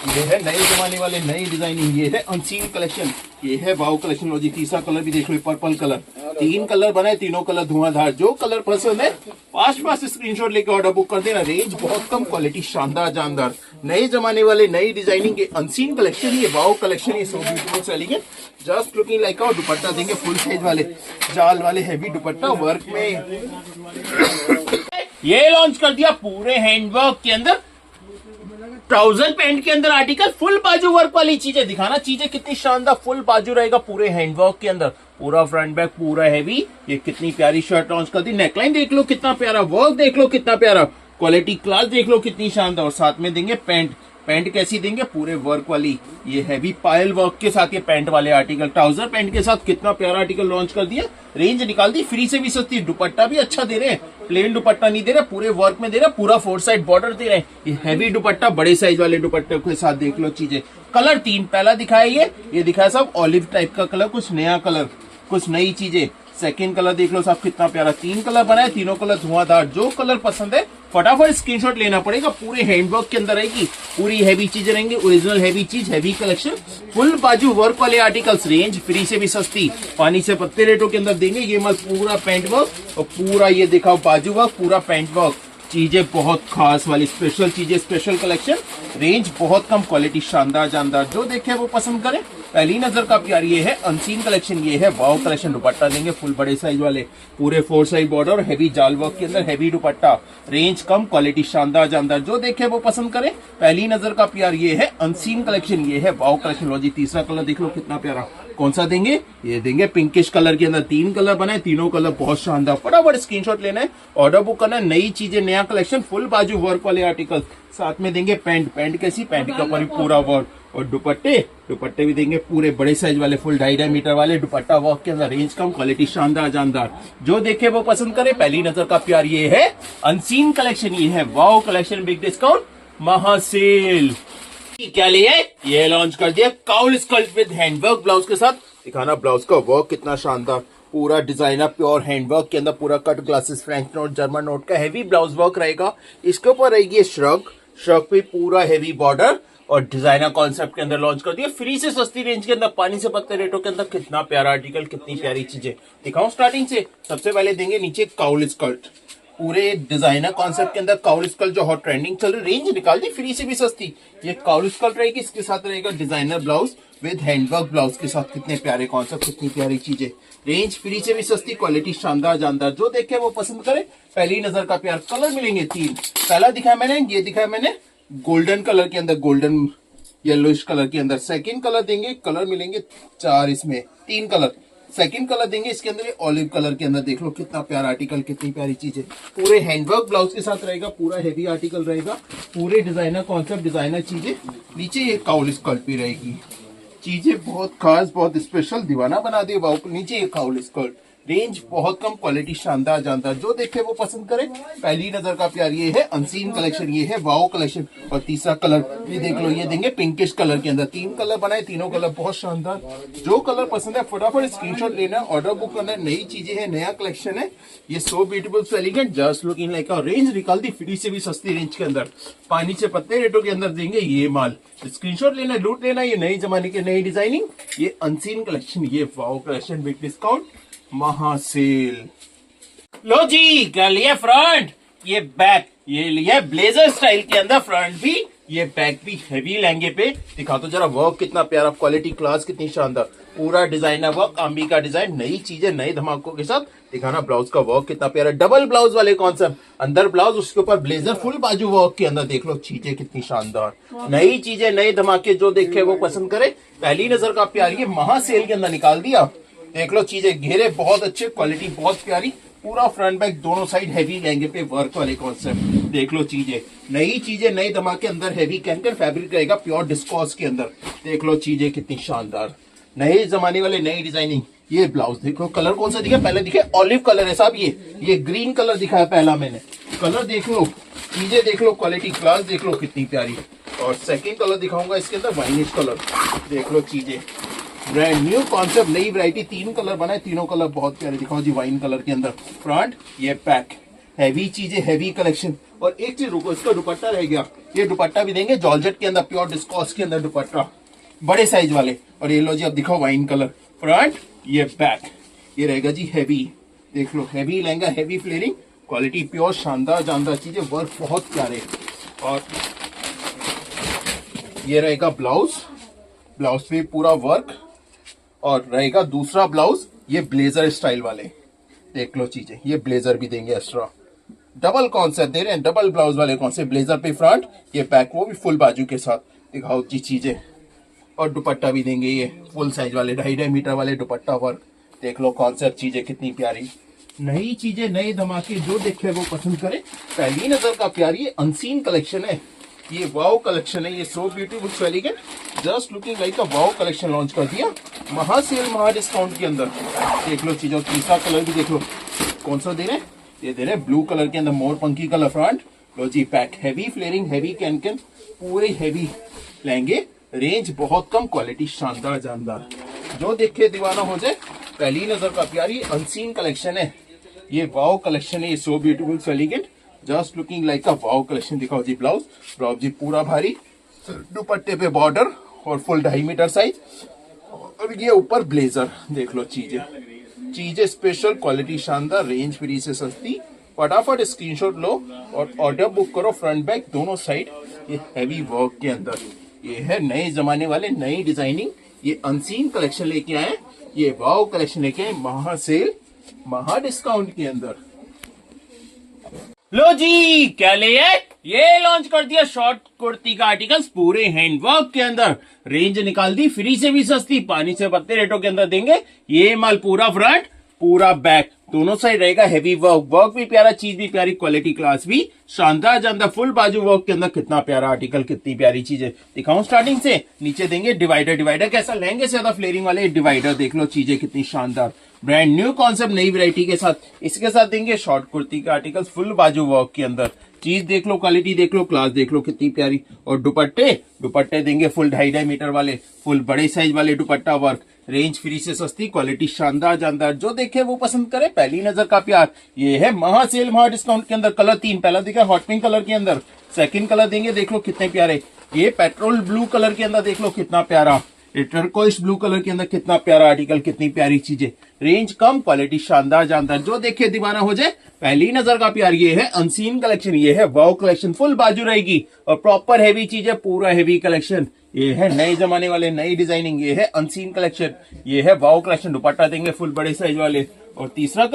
ये है नए जमाने वाले नई डिजाइनिंग, ये है अनसीन कलेक्शन, ये है वाओ कलेक्शन। लो जी, तीसरा कलर भी देख लो, पर्पल कलर। तीन कलर बनाए, तीनों कलर धुआंधार। जो कलर पसंद है फास्ट फास्ट स्क्रीनशॉट लेके ऑर्डर बुक कर देना। रेंज बहुत कम, क्वालिटी शानदार जानदार, नए जमाने वाले नई डिजाइनिंग के अनसीन कलेक्शन, ये वाओ कलेक्शन, ये सो ब्यूटीफुल सेलिंग है, जस्ट लुकिंग लाइक। और दुपट्टा देंगे फुल साइज वाले, जाल वाले हैवी दुपट्टा वर्क में। ये लॉन्च कर दिया पूरे हैंडवर्क के अंदर, ट्राउजर पैंट के अंदर आर्टिकल, फुल बाजू वर्क वाली चीजें। दिखाना चीजें कितनी शानदार, फुल बाजू रहेगा पूरे हैंडवर्क के अंदर, पूरा फ्रंट बैक पूरा हैवी। ये कितनी प्यारी शर्ट लॉन्च कर दी। नेकलाइन देख लो कितना प्यारा, वर्क देख लो कितना प्यारा, क्वालिटी क्लास देख लो कितनी शानदार। और साथ में देंगे पैंट। पैंट कैसी देंगे? पूरे वर्क वाली, ये हैवी पायल वर्क के साथ ये पैंट वाले आर्टिकल, ट्राउजर पैंट के साथ कितना प्यारा आर्टिकल लॉन्च कर दिया। रेंज निकाल दी फ्री से भी सस्ती। दुपट्टा भी अच्छा दे रहे हैं, प्लेन दुपट्टा नहीं दे रहे, पूरे वर्क में दे रहे, पूरा 4 साइड बॉर्डर दे रहे हैं। ये हैवी दुपट्टा बड़े साइज वाले दुपट्टे के साथ। देख लो चीजें, कलर तीन पहला दिखाया, ये दिखाया सब ऑलिव टाइप का कलर, कुछ नया कलर, कुछ नई चीजें। सेकंड कलर देख लो साहब कितना प्यारा, तीन कलर बनाए, तीनों कलर धुआंधार। जो कलर पसंद है फटाफट स्क्रीनशॉट लेना पड़ेगा। पूरे हैंडवर्क के अंदर रहेगी, पूरी हैवी चीजें रहेंगी, ओरिजिनल हैवी चीज, हैवी कलेक्शन, फुल बाजू वर्क वाले आर्टिकल्स। रेंज फ्री से भी सस्ती, पानी से पत्ते रेटों के अंदर देंगे। ये मत पूरा पैंट वर्क और पूरा ये दिखाओ बाजू वर्क, पूरा पैंट वर्क। चीजें बहुत खास वाली, स्पेशल चीजें, स्पेशल कलेक्शन। रेंज बहुत कम, क्वालिटी शानदार जानदार। जो देखे वो पसंद करे, पहली नजर का प्यार। ये है अनसीन कलेक्शन, ये है वाओ कलेक्शन। दुपट्टा देंगे फुल बड़े साइज वाले, पूरे 4 साइड बॉर्डर, हैवी जाल वर्क के अंदर, हैवी दुपट्टा। रेंज कम, क्वालिटी शानदार जानदार। जो देखे वो पसंद करे, पहली नजर का प्यार। ये है अनसीन कलेक्शन, ये है वाओ कलेक्शन। लो जी, तीसरा कलर देख लो कितना प्यारा, कौन सा देंगे? ये देंगे पिंकिश कलर के अंदर। तीन कलर बनाए, तीनों कलर बहुत शानदार। फटाफट स्क्रीनशॉट लेना है, ऑर्डर बुक करना है। नई चीजें, नया कलेक्शन, फुल बाजू वर्क वाले आर्टिकल। साथ में देंगे पैंट। पैंट कैसी? पैंट के ऊपर पूरा वर्क। और दुपट्टे भी देंगे पूरे बड़े साइज वाले, फुल 2.5 मीटर वाले दुपट्टा वर्क के अंदर। रेंज कम, क्वालिटी शानदार जानदार। जो देखे वो पसंद करे, पहली नजर का प्यार। ये है अनसीन कलेक्शन, ये है वाओ कलेक्शन, बिग डिस्काउंट महासेल। क्या लिया है? ये लॉन्च कर दिया cowl skirt with handwork blouse के साथ। दिखाना ब्लाउज का वर्क कितना शानदार, पूरा डिजाइनर प्योर हैंडवर्क के अंदर, पूरा cut glasses, French note, German note का हैवी ब्लाउज वर्क रहेगा। इसके ऊपर रहेगी श्रग पे पूरा हैवी बॉर्डर और डिजाइनर कॉन्सेप्ट के अंदर लॉन्च कर दिया फ्री से सस्ती रेंज के अंदर, पानी से पत्ते रेटों के अंदर। कितना प्यारा आर्टिकल, कितनी प्यारी चीजें। दिखाऊं स्टार्टिंग से? सबसे पहले देंगे नीचे काउल स्कर्ट, पूरे डिजाइनर कॉन्सेप्ट के अंदर काउल स्कर्ट जो हॉट ट्रेंडिंग चल रही, रेंज निकाल दी फ्री से भी सस्ती। ये काउल स्कर्ट रहेगी, इसके साथ रहेगा designer blouse with handwork blouse के साथ। कितने प्यारे कॉन्सेप्ट, कितनी प्यारी चीजें। रेंज फ्री से भी सस्ती, क्वालिटी शानदार जानदार। जो देखे वो पसंद करे, पहली नजर का प्यार। कलर मिलेंगे तीन। पहला दिखाया मैंने, ये दिखाया मैंने गोल्डन कलर के अंदर, गोल्डन येलोइश कलर के अंदर। सेकंड कलर देंगे, कलर मिलेंगे 4, इसमें 3 कलर। सेकंड कलर देंगे इसके अंदर ऑलिव कलर के अंदर। देख लो कितना प्यारा आर्टिकल, कितनी प्यारी चीजें। पूरे हैंडवर्क ब्लाउज के साथ रहेगा, पूरा हेवी आर्टिकल रहेगा, पूरे डिजाइनर कॉन्सेप्ट, डिजाइनर चीजें। नीचे ये काउल स्कर्ट भी रहेगी। चीजें बहुत खास, बहुत स्पेशल, दीवाना बना दी। नीचे ये काउल स्कर्ट, रेंज बहुत कम, क्वालिटी शानदार जानदार, जो देखे वो पसंद करे, पहली नजर का प्यार। ये है अनसीन कलेक्शन, ये है वाओ कलेक्शन। और तीसरा कलर ये देख लो, ये देंगे पिंकिश कलर के अंदर। 3 कलर बनाए, तीनों कलर बहुत शानदार। जो कलर पसंद है फटाफट स्क्रीनशॉट लेना, ऑर्डर बुक करना। नई चीजें हैं, नया कलेक्शन है। ये so beautiful, so elegant, just looking like अ रेंज निकाल दी फ्री से भी सस्ती रेंज के अंदर, पानी से पत्ते रेटों के अंदर देंगे ये माल। स्क्रीनशॉट लेना, लूट लेना। ये नई जमाने की नई डिजाइनिंग, ये अनसीन कलेक्शन, ये वाओ कलेक्शन, बिग डिस्काउंट, महासेल। लो जी, कर लिया फ्रंट, ये बैक, ये लिया ब्लेजर स्टाइल के अंदर फ्रंट भी, ये बैक भी हेवी लहंगे पे। दिखा तो जरा वर्क कितना प्यारा, क्वालिटी क्लास कितनी शानदार, पूरा डिजाइनर वर्क, आम्बी का डिजाइन, नई चीजें नए धमाकों के साथ। दिखाना ब्लाउज का वर्क कितना प्यारा, डबल ब्लाउज वाले कॉन्सेप्ट, अंदर ब्लाउज उसके ऊपर ब्लेजर, फुल बाजू वर्क के अंदर। देख लो चीजें कितनी शानदार, नई चीजें नए धमाके, जो देखे वो पसंद करे, पहली नजर का प्यार। ये महासेल के अंदर निकाल दिया। देख लो चीजें, घेरे बहुत अच्छे, क्वालिटी बहुत प्यारी, पूरा फ्रंट बैक दोनों साइड हेवी लहंगे पे वर्क वाले कॉन्सेप्ट। देख लो चीजें, नई चीजें नए धमाके, अंदर हेवी कैंकर फैब्रिक रहेगा प्योर डिस्कॉस के अंदर। देख लो चीजें कितनी शानदार, नए जमाने वाले नई डिजाइनिंग। ये ब्लाउज देखो, कलर कौन सा दिखा, पहले दिखे ऑलिव कलर है साहब, ये ग्रीन कलर दिखाया पहला मैंने, कलर देख लो, चीजें देख लो, क्वालिटी क्लास देख लो कितनी प्यारी। और सेकंड कलर दिखाऊंगा इसके अंदर, वाइनिश कलर। देख लो चीजें, ब्रांड न्यू कॉन्सेप्ट, नई वैरायटी, 3 कलर बनाए, तीनों कलर बहुत प्यारे। दिखाओ जी, वाइन कलर के अंदर फ्रंट, ये पैक, हैवी चीजें, हैवी कलेक्शन। और एक चीज रुको, इसका दुपट्टा रह गया, ये दुपट्टा भी देंगे जॉर्जेट के अंदर, प्योर डिस्कॉस के अंदर दुपट्टा, बड़े साइज वाले। और ये लो जी, अब दिखाओ वाइन कलर, फ्रंट, ये बैक, ये रहेगा जी हैवी। देख लो, heavy lehenga, heavy flaring, quality pure शानदार जानदार चीजें, वर्क बहुत प्यारे। और ये रहेगा ब्लाउज, ब्लाउज पे पूरा वर्क। और रहेगा दूसरा ब्लाउज, ये ब्लेजर स्टाइल वाले। देख लो चीजें, ये ब्लेजर भी देंगे एक्स्ट्रा, डबल कॉन्सेप्ट दे रहे हैं, डबल ब्लाउज वाले कॉन्सेप्ट, ब्लेजर पे फ्रंट, ये बैक, वो भी फुल बाजू के साथ। दिखाओ जी चीजें, और दुपट्टा भी देंगे, ये फुल साइज वाले 2.5 मीटर वाले दुपट्टा वर्क। देख लो कॉन्सेप्ट, चीजें कितनी प्यारी, नई चीजें नए धमाके, जो देखे वो पसंद करे, पहली नजर का प्यार। ये अनसीन कलेक्शन है, ये वाओ कलेक्शन है, ये so beautiful, so elegant, just looking like a wow collection launch कर दिया महासेल, महा डिस्काउंट के अंदर। देख लो चीजों, तीसरा कलर भी देख लो, कौन सा दे रहे हैं, ये दे रहे हैं ब्लू कलर के अंदर, मोर पंखी कलर फ्रंट। लो जी पैक, हैवी फ्लेयरिंग, हैवी कैन, पूरे हैवी लहंगे, रेंज बहुत कम, क्वालिटी शानदार जानदार, जो देखे दीवाना हो जाए, पहली नजर का प्यार। ये अनसीन कलेक्शन है, ये वाओ कलेक्शन है, ये so beautiful, so elegant, just looking like a wow collection. दिखाओ जी ब्लाउज, ब्लाउज जी पूरा भारी, दुपट्टे पे बॉर्डर और फुल 2.5 मीटर साइज। और ये ऊपर ब्लेजर। देख लो चीजें स्पेशल, क्वालिटी शानदार, रेंज फ्री से सस्ती। फटाफट स्क्रीनशॉट लो और ऑर्डर बुक करो, फ्रंट बैक दोनों साइड, ये हैवी वर्क के अंदर। ये है नए जमाने वाले, नई डिजाइनिंग, ये अनसीन कलेक्शन लेके आए, ये वाओ कलेक्शन लेके आए महासेल, महा डिस्काउंट के अंदर। लो जी, क्या ले आए, ये लॉन्च कर दिया शॉर्ट कुर्ती का आर्टिकल्स, पूरे हैंडवर्क के अंदर, रेंज निकाल दी फ्री से भी सस्ती, पानी से पत्ते रेटों के अंदर देंगे। ये माल पूरा फ्रंट, पूरा बैक, दोनों साइड रहेगा हैवी वर्क, वर्क भी प्यारा, चीज भी प्यारी, क्वालिटी क्लास भी शानदार जानदार, फुल बाजू वर्क के अंदर। कितना प्यारा आर्टिकल, कितनी प्यारी चीजें। दिखाऊं स्टार्टिंग से, नीचे देंगे डिवाइडर, डिवाइडर कैसा, लहंगे से ज्यादा फ्लेयरिंग वाले डिवाइडर। देख लो चीजें कितनी शानदार, ब्रांड न्यू कॉन्सेप्ट, नई वैरायटी के साथ। इसके साथ देंगे शॉर्ट कुर्ती का आर्टिकल, फुल बाजू वर्क के अंदर, चीज देख लो, क्वालिटी देख लो, क्लास देख लो कितनी प्यारी। और दुपट्टे देंगे फुल 2.5 मीटर वाले, फुल बड़े साइज वाले दुपट्टा वर्क, रेंज फ्री से सस्ती, क्वालिटी शानदार जानदार, जो देखे वो पसंद करे, पहली नजर का प्यार। ये है महासेल, महा डिस्काउंट के अंदर। कलर 3, पहला दिखा हॉट पिंक कलर के अंदर, सेकंड कलर देंगे, देख लो कितने प्यारे, ये पेट्रोल ब्लू कलर के अंदर, देख लो कितना प्यारा, टर्कोइश ब्लू कलर के अंदर, कितना प्यारा आर्टिकल, कितनी प्यारी चीजें, रेंज कम, क्वालिटी शानदार जानदार, जो देखे दीवाना हो जाए, पहली नजर का प्यार। ये है अनसीन कलेक्शन, ये है वाओ कलेक्शन, फुल बाजू रहेगी और प्रॉपर हैवी चीजें, पूरा हैवी कलेक्शन। ये है नए जमाने वाले, नई डिजाइनिंग, ये है अनसीन कलेक्शन, ये है वाओ कलेक्शन, दुपट्टा देंगे फुल बड़े साइज वाले। और तीसरा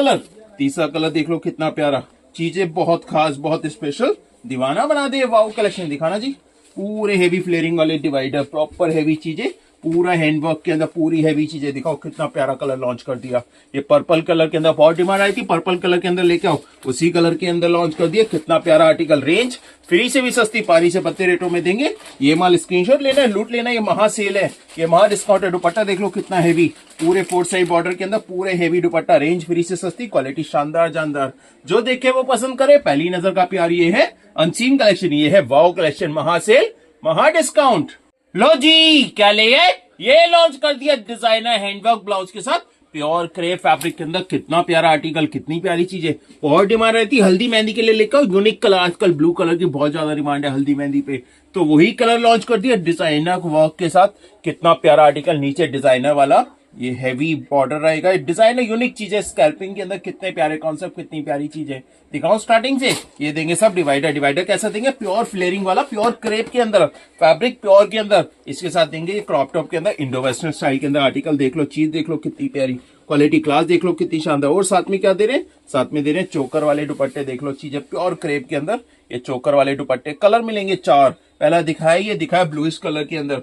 कलर देख लो कितना प्यारा, चीजें बहुत खास, बहुत स्पेशल, दीवाना बना दे वाओ कलेक्शन। दिखाना जी, पूरे हेवी फ्लेयरिंग वाले डिवाइडर, प्रॉपर हैवी चीजें, पूरा हैंडवर्क के अंदर पूरी हैवी चीजें। दिखाओ कितना प्यारा कलर लॉन्च कर दिया। ये पर्पल कलर के अंदर बहुत डिमांड आई थी, पर्पल कलर के अंदर लेके आओ, उसी कलर के अंदर लॉन्च कर दिया। कितना प्यारा आर्टिकल, रेंज फ्री से भी सस्ती, पानी से पत्ते रेटों में देंगे। ये माल स्क्रीनशॉट लेना है, लूट लेना है। ये महा सेल है, ये महा डिस्काउंट है। दुपट्टा देख लो कितना हैवी, पूरे 4 साइड बॉर्डर के अंदर पूरे हैवी दुपट्टा, रेंज फ्री से सस्ती, क्वालिटी शानदार जानदार। जो देखे वो पसंद करे, पहली नजर का प्यार। ये है अनसीन कलेक्शन, ये है वाओ कलेक्शन, महा सेल महा डिस्काउंट। लो जी क्या ले ये लॉन्च कर दिया डिजाइनर हैंडवर्क ब्लाउज के साथ प्योर क्रेप फैब्रिक के अंदर। कितना प्यारा आर्टिकल, कितनी प्यारी चीजें। बहुत डिमांड रहती है हल्दी मेहंदी के लिए, लेकर यूनिक कलर, आजकल ब्लू कलर की बहुत ज्यादा डिमांड है हल्दी मेहंदी पे, तो वही कलर लॉन्च कर दिया डिजाइनर वर्क के साथ। कितना प्यारा आर्टिकल, नीचे डिजाइनर वाला ये हैवी बॉर्डर रहेगा। डिजाइनर यूनिक चीजें, स्कैल्पिंग के अंदर कितने प्यारे कॉन्सेप्ट, कितनी प्यारी चीजें। दिखाओ स्टार्टिंग से। ये देंगे सब डिवाइडर, डिवाइडर कैसा देंगे, प्योर फ्लेयरिंग वाला, प्योर क्रेप के अंदर, फैब्रिक प्योर के अंदर। इसके साथ देंगे क्रॉप टॉप के अंदर, इंडो वेस्टर्न स्टाइल के अंदर आर्टिकल। देख लो चीज, देख लो कितनी प्यारी, क्वालिटी क्लास देख लो कितनी शानदार। और साथ में क्या दे रहे हैं, साथ में दे रहे हैं चोकर वाले दुपट्टे। देख लो चीजें प्योर क्रेप के अंदर, ये चोकर वाले दुपट्टे। कलर मिलेंगे 4, पहला दिखाया ये दिखाया ब्लूइश कलर के अंदर,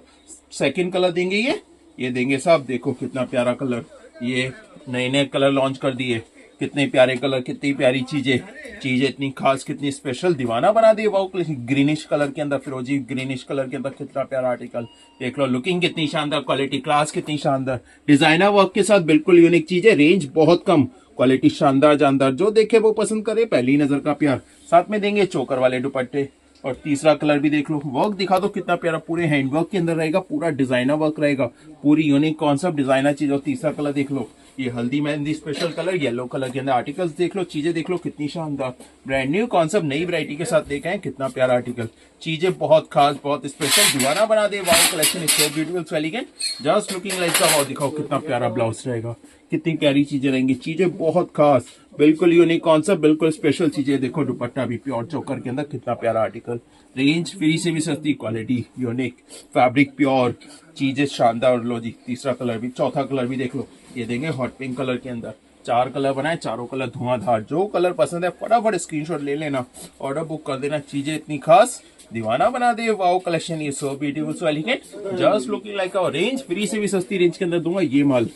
सेकंड कलर देंगे ये देंगे साहब। देखो कितना प्यारा कलर, ये नए नए कलर लॉन्च कर दिए, कितने प्यारे कलर, कितनी प्यारी चीजें, चीजें इतनी खास, कितनी स्पेशल, दीवाना बना दिए। वो ग्रीनिश कलर के अंदर, फिरोजी ग्रीनिश कलर के अंदर, कितना प्यारा आर्टिकल। देख लो लुकिंग कितनी शानदार, क्वालिटी क्लास कितनी शानदार, डिजाइनर वर्क के साथ बिल्कुल यूनिक चीजें, रेंज बहुत कम, क्वालिटी शानदार जानदार। जो देखे वो पसंद करे, पहली नजर का प्यार। साथ में देंगे चोकर वाले दुपट्टे। और तीसरा कलर भी देख लो, वर्क दिखा दो कितना प्यारा, पूरे हैंडवर्क के अंदर रहेगा, पूरा डिजाइनर वर्क रहेगा, पूरी यूनिक कॉन्सेप्ट डिजाइनर चीज। और तीसरा कलर देख लो, ये हल्दी mehndi special colour, yellow colour के अंदर आर्टिकल्स। देख लो चीजें, देख लो कितनी शानदार, ब्रांड न्यू कॉन्सेप्ट, नई वैरायटी के साथ लेके आए। कितना प्यारा आर्टिकल, चीजें बहुत खास, बहुत स्पेशल, दीवाना बना दे। Wow collection is so beautiful, so elegant, just looking like का। और दिखाओ कितना प्यारा ब्लाउज रहेगा, कितनी प्यारी चीजें रहेंगी, चीजें बहुत खास, बिल्कुल यूनिक कॉन्सेप्ट, बिल्कुल स्पेशल चीजें। देखो दुपट्टा भी प्योर चोकर के अंदर, कितना प्यारा आर्टिकल, रेंज फ्री से भी सस्ती, क्वालिटी यूनिक, फैब्रिक प्योर, चीजें शानदार। लो जी तीसरा कलर भी, चौथा कलर भी देख लो, ये देंगे हॉट पिंक कलर के अंदर। 4 कलर बनाए, चारों कलर धुआंधार। जो कलर पसंद है फटाफट स्क्रीनशॉट ले लेना, ऑर्डर बुक कर देना। चीजें इतनी खास, दीवाना बना दे। वाओ कलेक्शन ये so beautiful, so elegant, just looking like अ, रेंज फ्री से भी सस्ती रेंज के अंदर दूंगा ये माल।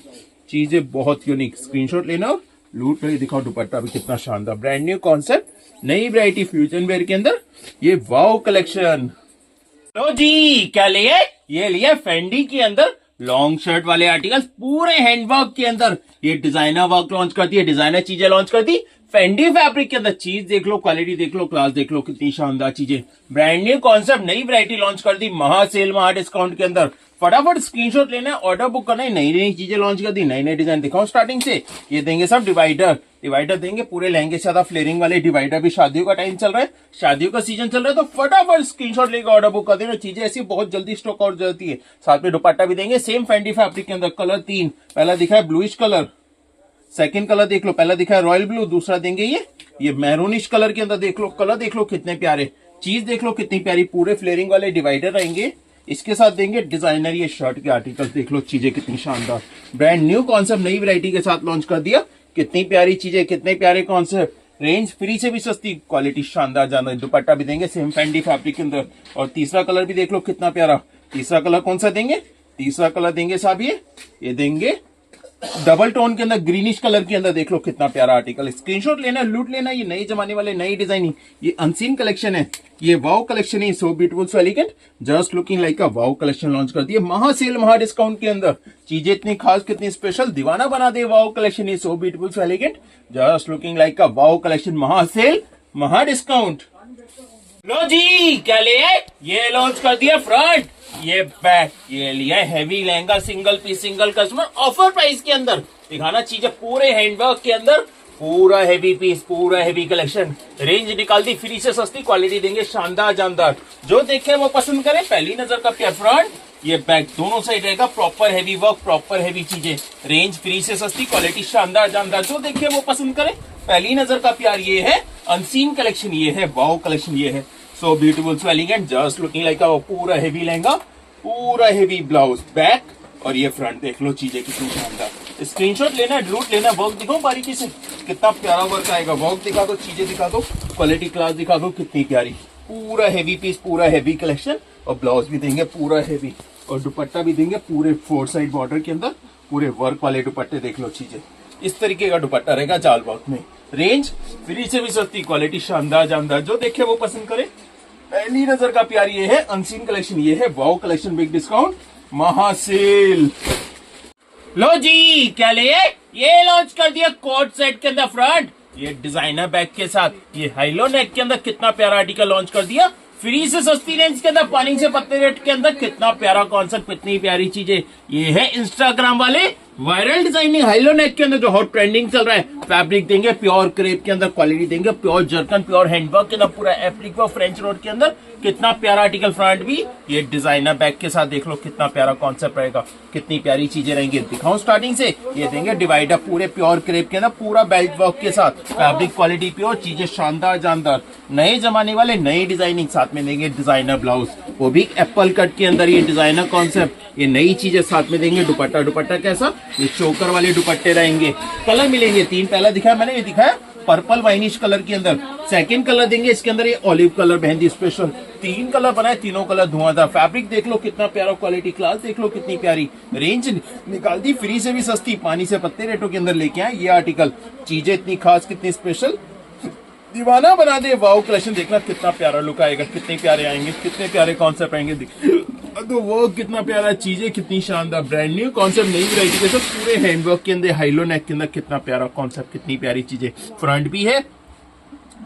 चीजें बहुत यूनिक, स्क्रीनशॉट लेना, लूट रही। दिखाओ दुपट्टा भी कितना शानदार, ब्रांड न्यू कॉन्सेप्ट, नई वैरायटी फ्यूजन वेयर के अंदर, ये वाओ कलेक्शन। लो जी क्या लिए, ये लिए फेंडी के अंदर लॉन्ग शर्ट वाले आर्टिकल्स, पूरे हैंडवर्क के अंदर। ये डिजाइनर वर्क लॉन्च करती है, डिजाइनर चीजें लॉन्च करती फेंडी फैब्रिक के अंदर। चीज देख लो, क्वालिटी देख लो, क्लास देख लो, कितनी शानदार चीजें, ब्रांड न्यू कॉन्सेप्ट, नई वैरायटी लॉन्च कर दी महा सेल महा डिस्काउंट के अंदर। फटाफट स्क्रीनशॉट लेना है, ऑर्डर बुक करना है। नई नई चीजें लॉन्च कर दी, नई नई डिजाइन। दिखाओ स्टार्टिंग से। ये देंगे सब डिवाइडर, डिवाइडर देंगे पूरे लहंगे से ज्यादा फ्लेयरिंग वाले डिवाइडर भी। शादियों का टाइम चल रहा है, शादियों का सीजन चल रहा है, तो फटाफट स्क्रीनशॉट लेकर ऑर्डर बुक कर देना। चीजें ऐसी बहुत जल्दी स्टॉक आउट हो जाती है। साथ में दुपट्टा भी देंगे सेम फेंडी फैब्रिक के अंदर, कलर 3, पहला दिखा है ब्लूइश कलर, सेकंड कलर देख लो, पहला दिखा है रॉयल ब्लू, दूसरा देंगे ये मैरूनिश कलर के अंदर। देख लो कलर, देख लो कितने प्यारे, चीज देख लो कितनी प्यारी, पूरे फ्लेयरिंग वाले डिवाइडर रहेंगे। इसके साथ देंगे डिजाइनर ये शर्ट के आर्टिकल्स। देख लो चीजें कितनी शानदार, ब्रांड न्यू कॉन्सेप्ट, नई वैरायटी के साथ लॉन्च कर दिया। कितनी प्यारी चीजें, कितने प्यारे कॉन्सेप्ट, रेंज फ्री से भी सस्ती, क्वालिटी शानदार जानदार। दुपट्टा भी देंगे सेम फेंडी फैब्रिक के अंदर। और तीसरा कलर भी देख लो कितना प्यारा। तीसरा कलर कौन सा देंगे, तीसरा कलर देंगे साहब ये देंगे डबल टोन के अंदर, ग्रीनिश कलर के अंदर। देख लो कितना प्यारा आर्टिकल, स्क्रीनशॉट लेना, लूट लेना। ये नए जमाने वाले, नई डिजाइनिंग, ये अनसीन कलेक्शन है, ये वाओ कलेक्शन है, so beautiful, so elegant, just looking like a wow collection launch कर दिए महा सेल महा डिस्काउंट के अंदर। चीजें इतनी खास, कितनी स्पेशल, दीवाना बना दे। वाओ कलेक्शन, ये so beautiful, so elegant, just looking like a wow collection, महा सेल महा डिस्काउंट। लो जी क्या ले, ये लॉन्च कर दिया फ्रंट, ये बैक, ये लिया heavy lehenga, single piece, single customer, offer price के अंदर। दिखाना चीजें पूरे हैंडवर्क के अंदर, पूरा हैवी पीस, पूरा हैवी कलेक्शन, रेंज निकाल दी फ्री से सस्ती, क्वालिटी देंगे शानदार जानदार। जो देखे वो पसंद करे, पहली नजर का प्यार। फ्रंट ये बैक दोनों साइड रहेगा, proper heavy work, proper heavy चीजें, रेंज फ्री से सस्ती, क्वालिटी शानदार जानदार। जो देखे वो पसंद करे, पहली नजर का प्यार। ये है अनसीन कलेक्शन, ये है वाओ कलेक्शन, ये है so beautiful, so elegant, just looking like पूरा हेवी लहंगा, पूरा हेवी ब्लाउज, बैक और ये फ्रंट। देख लो चीजें कितनी शानदार, स्क्रीनशॉट लेना, लूट लेना। वर्क दिखाओ बारीकी से, कितना प्यारा वर्क आएगा। वर्क दिखा दो, चीजें दिखा दो, क्वालिटी क्लास दिखा दो, कितनी प्यारी। पूरा हेवी पीस, पूरा हेवी कलेक्शन। और ब्लाउज भी देंगे पूरा हेवी, और दुपट्टा भी देंगे पूरे 4 साइड बॉर्डर के अंदर, पूरे वर्क वाले दुपट्टे। देख लो चीजें, इस तरीके का दुपट्टा रहेगा जाल वर्क में। रेंज फ्री से भी सस्ती, क्वालिटी शानदार जानदार, जो देखे वो पसंद करे। पहली नजर का प्यार ये है अनसीन कलेक्शन, ये है वाओ कलेक्शन, बिग डिस्काउंट महासेल। लो जी, क्या ले ये लॉन्च कर दिया कोट सेट के अंदर फ्रंट, ये डिजाइनर बैग के साथ, ये हाईलो नेक के अंदर कितना प्यारा आर्टिकल लॉन्च कर दिया। फ्री से सस्ती रेंज के अंदर, पानी से पत्ते रेट के अंदर, कितना प्यारा कॉन्सेप्ट, कितनी प्यारी चीजें। ये है इंस्टाग्राम वाले वायरल डिजाइनिंग हाईलो नेक के अंदर जो हॉट ट्रेंडिंग चल रहा है। फैब्रिक देंगे प्योर क्रेप के अंदर, क्वालिटी देंगे प्योर जर्कन, प्योर हैंडवर्क के अंदर, पूरा एप्लिक वर्क फ्रेंच रोड के अंदर। कितना प्यारा आर्टिकल फ्रंट भी, ये डिजाइनर बैग के साथ। देख लो कितना प्यारा कॉन्सेप्ट रहेगा, कितनी प्यारी चीजें रहेंगी। दिखाऊं स्टार्टिंग से, ये देंगे डिवाइडर पूरे प्योर क्रेप के अंदर, पूरा बेल्ट वर्क के साथ, फैब्रिक क्वालिटी प्योर, चीजें शानदार जानदार, नए जमाने वाले, नई डिजाइनिंग। साथ में देंगे डिजाइनर ब्लाउज, वो भी एप्पल कट के अंदर, ये डिजाइनर कॉन्सेप्ट, ये नई चीजें साथ में देंगे। दुपट्टा, दुपट्टा कैसा, ये चोकर वाले दुपट्टे रहेंगे। कलर मिलेंगे 3, पहला दिखाया मैंने, ये दिखाया पर्पल वाइनिश कलर के अंदर। सेकंड कलर देंगे इसके अंदर, ये olive colour mehndi special. 3 colour बनाए, तीनों कलर धुआंधार। फैब्रिक देख लो कितना प्यारा, क्वालिटी क्लास देख लो कितनी प्यारी। रेंज निकाल दी फ्री से भी सस्ती, पानी से पत्ते रेटों के अंदर लेके आए ये आर्टिकल। चीजें इतनी खास, कितनी स्पेशल, दीवाना बना दे। वाओ कलेक्शन, देखना कितना प्यारा लुक आएगा, कितने प्यारे आएंगे, कितने प्यारे कॉन्सेप्ट आएंगे। तो वो कितना प्यारा, चीजें कितनी शानदार, ब्रांड न्यू कॉन्सेप्ट, नई वैरायटी के साथ, पूरे हैंडवर्क के अंदर, हाईलो नेक के अंदर, कितना प्यारा कॉन्सेप्ट, कितनी प्यारी चीजें। फ्रंट भी है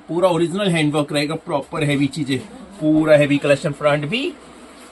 पूरा ओरिजिनल हैंडवर्क रहेगा, प्रॉपर हैवी चीजें, पूरा हैवी कलेक्शन फ्रंट भी।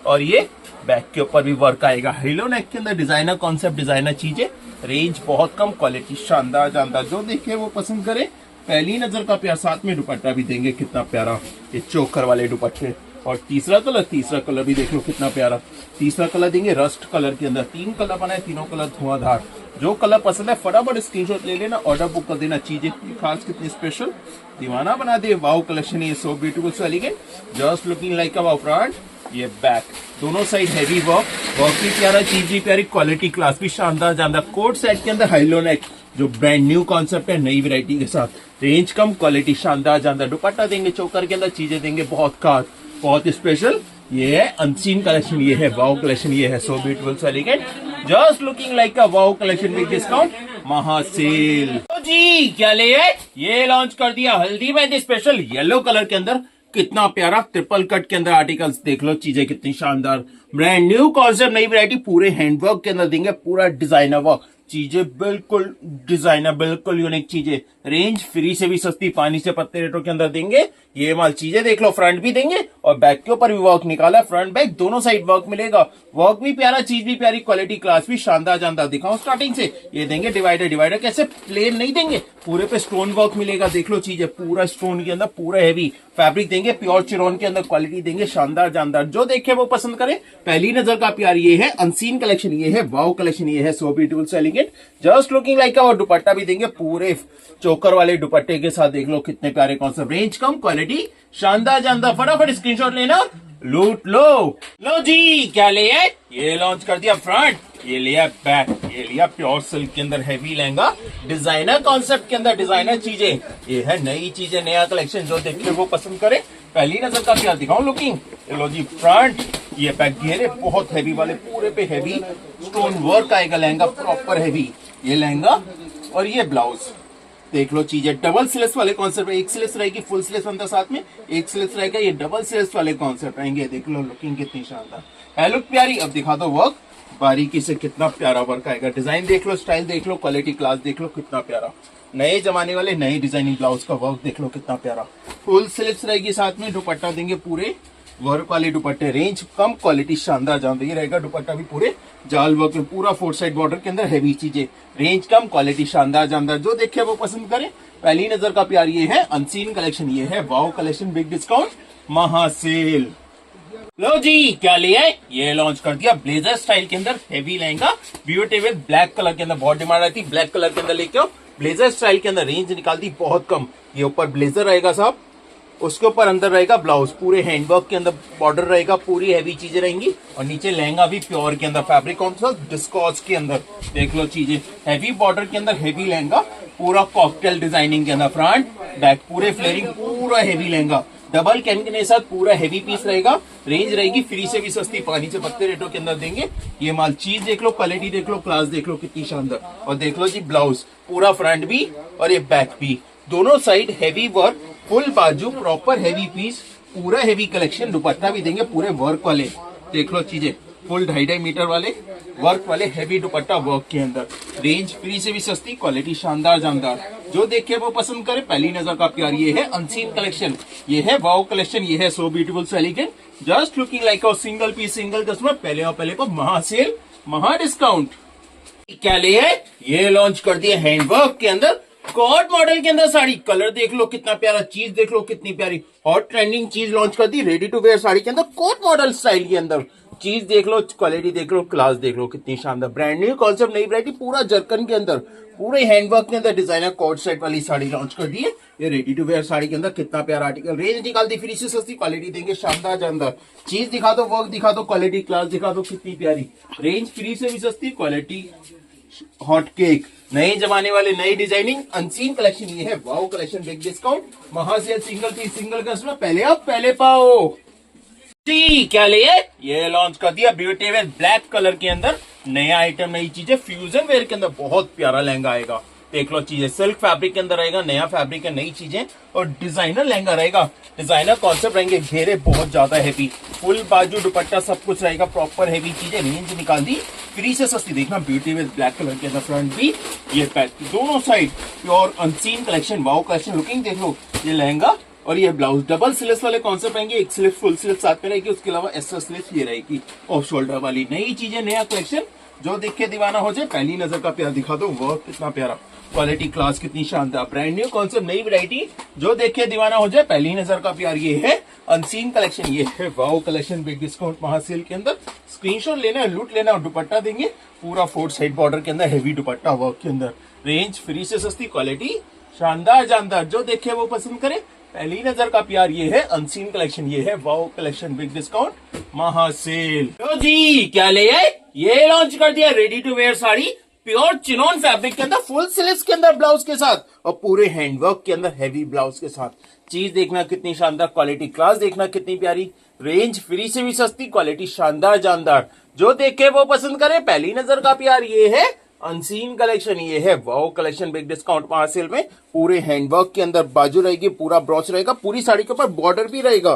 और ये बैक के ऊपर भी वर्क आएगा, हाईलो नेक के अंदर, डिजाइनर कॉन्सेप्ट, डिजाइनर चीजें। रेंज बहुत कम, क्वालिटी शानदार जानदार, जो देखे वो पसंद करे। पहली नजर का प्यार, साथ में दुपट्टा भी देंगे कितना प्यारा, ये चोकर वाले दुपट्टे। और तीसरा कलर भी देख लो कितना प्यारा। तीसरा कलर देंगे रस्ट कलर के अंदर। 3 कलर बनाए, तीनों कलर धुआंधार। जो कलर पसंद है फटाफट स्क्रीनशॉट ले लेना, ऑर्डर बुक कर देना। चीजें कितनी खास, कितनी स्पेशल, दीवाना बना दे। वाओ कलेक्शन, ये so beautiful, so elegant, just looking like a wow front. ये बैक, दोनों साइड हैवी वर्क, वर्क भी प्यारा, चीज भी प्यारी, क्वालिटी क्लास भी शानदार जानदार। कोट सेट के अंदर हाईलो नेक, जो ब्रांड न्यू कॉन्सेप्ट है, नई वैरायटी के साथ। रेंज कम, क्वालिटी शानदार जानदार। दुपट्टा देंगे चोकर के अंदर, चीजें देंगे बहुत खास, बहुत स्पेशल। ये है अनसीन कलेक्शन, ये है वाओ कलेक्शन, ये है so beautiful, so elegant, just looking like a wow collection, big discount महासेल। तो जी, क्या ले ये लॉन्च कर दिया हल्दी मेहंदी स्पेशल येलो कलर के अंदर। कितना प्यारा ट्रिपल कट के अंदर आर्टिकल्स, देख लो चीजें कितनी शानदार, ब्रांड न्यू कॉन्सेप्ट, नई वैरायटी, पूरे हैंडवर्क के अंदर देंगे, पूरा डिजाइनर वर्क, चीजें बिल्कुल डिजाइनर, बिल्कुल यूनिक चीजें। रेंज फ्री से भी सस्ती, पानी से पत्ते रेटों के अंदर देंगे ये माल। चीजें देख लो, फ्रंट भी देंगे और बैक के ऊपर भी वर्क निकाला, फ्रंट बैक दोनों साइड वर्क मिलेगा। वर्क भी प्यारा, चीज भी प्यारी, क्वालिटी क्लास भी शानदार जानदार। दिखाऊं स्टार्टिंग से, ये देंगे डिवाइडर। डिवाइडर कैसे, प्लेन नहीं देंगे, पूरे पे स्टोन वर्क मिलेगा। देख लो चीजें, पूरा स्टोन के अंदर, पूरा हैवी फैब्रिक देंगे, प्योर चिरॉन के अंदर, क्वालिटी देंगे शानदार जानदार। जो देखे वो पसंद करे। पहली नजर का प्यार, ये है अनसीन कलेक्शन, ये है वाओ कलेक्शन, ये है so beautiful, so elegant, just looking like अ। और दुपट्टा भी देंगे पूरे चोकर वाले दुपट्टे के साथ। देख लो कितने प्यारे कॉन्सेप्ट, रेंज कम, क्वालिटी शानदार जानदार। फटाफट स्क्रीनशॉट लेना, लूट लो। लो जी, क्या ले ये लॉन्च कर दिया फ्रंट, ये लिया बैक, ये लिया प्योर सिल्क के अंदर हैवी लहंगा, डिजाइनर कॉन्सेप्ट के अंदर, डिजाइनर चीजें। ये है नई चीजें, नया कलेक्शन, जो देखे वो पसंद करे। पहली नजर का क्या दिखाऊं, लुकिंग। लो जी, फ्रंट, ये बैक घेरे बहुत हैवी वाले, पूरे पे हैवी स्टोन वर्क आएगा, लहंगा प्रॉपर हैवी, ये लहंगा। और ये ब्लाउज देख लो चीजें, डबल स्लीव्स वाले कॉन्सेप्ट, एक स्लीव्स रहेगी, फुल स्लीव्स अंदर साथ में, एक स्लीव्स रहेगा, ये डबल स्लीव्स वाले कॉन्सेप्ट आएंगे। देख लो लुकिंग कितनी शानदार है, लुक प्यारी। अब दिखा दो वर्क, बारीकी से कितना प्यारा वर्क आएगा। डिजाइन देख लो, स्टाइल देख लो, क्वालिटी क्लास देख लो कितना प्यारा। नए जमाने वाले नई डिजाइनिंग ब्लाउज का वर्क देख लो कितना प्यारा। फुल स्लीव्स रहेगी, साथ में दुपट्टा देंगे पूरे वर्क वाले दुपट्टे। रेंज कम, क्वालिटी शानदार जानते ही रहेगा। दुपट्टा भी पूरे जाल वर्क में, पूरा 4 साइड बॉर्डर के अंदर हैवी चीजें। रेंज कम, क्वालिटी शानदार जानदार, जो देखे वो पसंद करे। पहली नजर का प्यार, ये है अनसीन कलेक्शन, ये है वाओ कलेक्शन, बिग डिस्काउंट महासेल। लो जी, क्या लिया ये लॉन्च कर दिया ब्लेजर स्टाइल के अंदर heavy lehenga, beautiful black colour के अंदर। बहुत डिमांड आती, ब्लैक कलर के अंदर लेके आओ, ब्लेजर स्टाइल के अंदर। रेंज निकाल दी बहुत कम। ये ऊपर ब्लेजर रहेगा साहब, उसके ऊपर अंदर रहेगा ब्लाउज, पूरे हैंडवर्क के अंदर बॉर्डर रहेगा, पूरी हैवी चीजें रहेंगी। और नीचे लहंगा भी प्योर के अंदर, फैब्रिक कौन सा, डिस्कॉस के अंदर। देख लो चीजें, हैवी बॉर्डर के अंदर हैवी लहंगा, पूरा कॉकटेल डिजाइनिंग के अंदर। फ्रंट बैक पूरे फ्लेयरिंग, पूरा हैवी लहंगा, डबल कैन के साथ पूरा हेवी पीस रहेगा। रेंज रहेगी फ्री से भी सस्ती, पानी से पत्ते रेटों के अंदर देंगे ये माल। चीज देख लो, क्वालिटी देख लो, क्लास देख लो कितनी शानदार। और देख लो जी ब्लाउज पूरा फ्रंट भी और ये बैक भी, दोनों साइड हेवी वर्क, फुल बाजू, प्रॉपर हेवी पीस, पूरा हेवी कलेक्शन। दुपट्टा भी देंगे पूरे वर्क वाले। देख लो चीजें, फुल 2.5 मीटर वाले वर्क वाले हेवी दुपट्टा वर्क के अंदर। रेंज फ्री से भी सस्ती, क्वालिटी शानदार जानदार। जो देखे वो पसंद करे, पहली नजर का प्यार। ये है अनसीन कलेक्शन, ये है वाओ कलेक्शन, ये है so beautiful so elegant, just looking like a single piece single customer. पहले और पहले पर महा सेल, महा डिस्काउंट। क्या ले है ये लॉन्च कर दिया हैंडवर्क के अंदर, कॉट मॉडल के अंदर साड़ी। कलर देख लो कितना प्यारा, चीज देख लो कितनी प्यारी, हॉट ट्रेंडिंग चीज लॉन्च कर दी रेडी टू वेयर साड़ी के अंदर, कोट मॉडल स्टाइल के अंदर। चीज देख लो, क्वालिटी देख लो, क्लास देख लो कितनी शानदार। ब्रांड न्यू कॉन्सेप्ट, नई वैरायटी, पूरा जरकन के अंदर, पूरे हैंडवर्क के अंदर डिजाइनर कोट सेट वाली साड़ी लॉन्च कर दी है। ये रेडी टू वेयर साड़ी के अंदर कितना प्यारा आर्टिकल। रेंज निकाल दी फ्री से सस्ती, क्वालिटी देंगे शानदार जानदार। चीज दिखा दो, वर्क दिखा दो, क्वालिटी क्लास दिखा दो कितनी प्यारी। रेंज फ्री से भी सस्ती, क्वालिटी हॉट केक। नए जमाने वाले, नई डिजाइनिंग, अनसीन कलेक्शन। ये है वाओ कलेक्शन, बिग डिस्काउंट, महासेल, सिंगल पीस सिंगल कस्टमर। पहले आप पहले पाओ जी। क्या ले ये लॉन्च कर दिया ब्यूटी वेयर ब्लैक कलर के अंदर, नया आइटम, नई चीजें, फ्यूजन वेयर के अंदर बहुत प्यारा लहंगा आएगा। देख लो चीजें, सिल्क फैब्रिक के अंदर रहेगा, नया फैब्रिक है, नई चीजें और डिजाइनर लहंगा रहेगा। डिजाइनर कॉन्सेप्ट रहेंगे, घेरे बहुत ज्यादा हैवी, फुल बाजू दुपट्टा सब कुछ रहेगा, प्रॉपर हैवी चीजें। रेंज निकाल दी फ्री से सस्ती। देखना ब्यूटी विद ब्लैक कलर के अंदर, फ्रंट भी ये पैक, दोनों side pure unseen collection, wow collection. Looking देख लो, ये लहंगा और ये ब्लाउज डबल स्लीव्स वाले कॉन्सेप्ट रहेंगे। एक स्लीव फुल स्लीव साथ में रहेगी, उसके अलावा एक्स्ट्रा स्लीव ये रहेगी ऑफ शोल्डर वाली। नई चीजें, नया कलेक्शन, जो देख के दीवाना हो जाए। पहली नजर का प्यार दिखा दो, वर्क कितना प्यारा, क्वालिटी क्लास कितनी शानदार। ब्रांड न्यू कॉन्सेप्ट, नई वैरायटी, जो देख के दीवाना हो जाए। पहली नजर का प्यार। ये है अनसीन कलेक्शन, ये है वाओ कलेक्शन, बिग डिस्काउंट महासेल के अंदर। स्क्रीनशॉट लेना है, लूट लेना और दुपट्टा देंगे पूरा 4 साइड बॉर्डर के अंदर, हेवी दुपट्टा वर्क के अंदर। रेंज फ्री से सस्ती, क्वालिटी शानदार जानदार। जो देखे वो पसंद करे, पहली नजर का प्यार। ये है अनसीन कलेक्शन, ये है वाओ कलेक्शन, बिग डिस्काउंट महासेल। तो जी क्या ले आए, ये लॉन्च कर दिया ready to wear sari, pure chinon fabric के अंदर, फुल स्लीव्स के अंदर ब्लाउज के साथ और पूरे हैंडवर्क के अंदर हेवी ब्लाउज के साथ। चीज देखना कितनी शानदार, क्वालिटी क्लास देखना कितनी प्यारी। रेंज फ्री से भी सस्ती, क्वालिटी शानदार जानदार। जो देखे वो पसंद करे, पहली नजर का प्यार। ये है अनसीन कलेक्शन, ये है वाओ कलेक्शन, बिग डिस्काउंट महासेल में। पूरे हैंडवर्क के अंदर बाजू रहेगी, पूरा ब्रॉच रहेगा, पूरी साड़ी के ऊपर बॉर्डर भी रहेगा।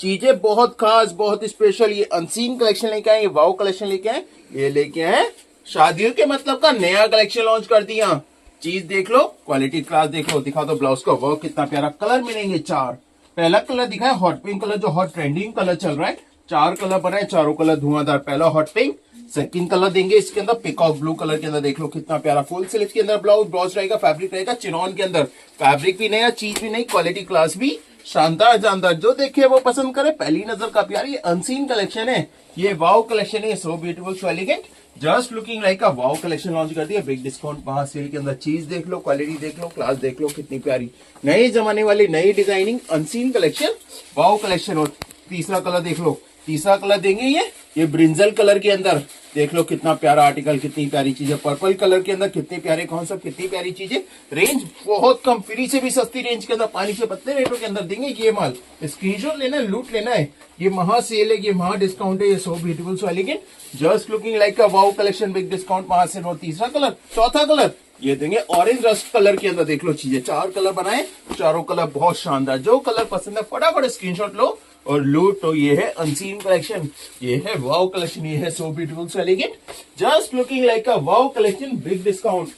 चीजें बहुत खास, बहुत स्पेशल। ये अनसीन कलेक्शन लेके आए, ये वाओ कलेक्शन लेके आए, ये लेके आए शादियों के मतलब का नया कलेक्शन लॉन्च कर दिया। चीज देख लो, क्वालिटी क्लास देख लो, दिखा दो ब्लाउज का वर्क कितना प्यारा। कलर मिलेंगे 4। पहला कलर दिखा है हॉट पिंक कलर, जो हॉट ट्रेंडिंग कलर चल रहा है। 4 कलर बनाए, चारों कलर धुआंधार। पहला हॉट पिंक, सेकंड कलर देंगे इसके अंदर पिकॉक ब्लू कलर के अंदर। देख लो कितना प्यारा, फुल स्लीव के अंदर ब्लाउज रहेगा, फैब्रिक रहेगा चिनॉन के अंदर। फैब्रिक भी नया, चीज भी नई, क्वालिटी क्लास भी शानदार जानदार। जो देखे वो पसंद करे, पहली नजर का प्यार। ये अनसीन कलेक्शन है, ये वाओ कलेक्शन है, so beautiful so elegant, just looking like a wow collection launch कर दिया बिग डिस्काउंट महासेल के अंदर। चीज देख लो, क्वालिटी देख लो, क्लास देख लो कितनी प्यारी। नए जमाने वाली नई designing, unseen collection, wow collection. और तीसरा कलर देख लो, तीसरा कलर देंगे ये ब्रिंजल कलर के अंदर। देख लो कितना प्यारा आर्टिकल, कितनी प्यारी चीजें। पर्पल कलर के अंदर कितने प्यारे कॉन्सेप्ट, कितनी प्यारी चीजें। रेंज बहुत कम, फ्री से भी सस्ती रेंज के अंदर, पानी से पत्ते रेटों के अंदर देंगे ये माल। स्क्रीनशॉट लेना है, लूट लेना है। ये महा सेल है, ये महा डिस्काउंट है, ये so beautiful so elegant, just looking like a wow collection, big discount महासेल। और तीसरा कलर, चौथा कलर ये देंगे ऑरेंज रस्ट कलर के अंदर। देख लो चीजें, 4 कलर बनाए, चारों कलर बहुत शानदार। जो कलर पसंद है फटाफट स्क्रीनशॉट लो और लूट। तो ये है अनसीन कलेक्शन, ये है वाओ कलेक्शन, ये है so beautiful so elegant, just looking like a wow collection, big discount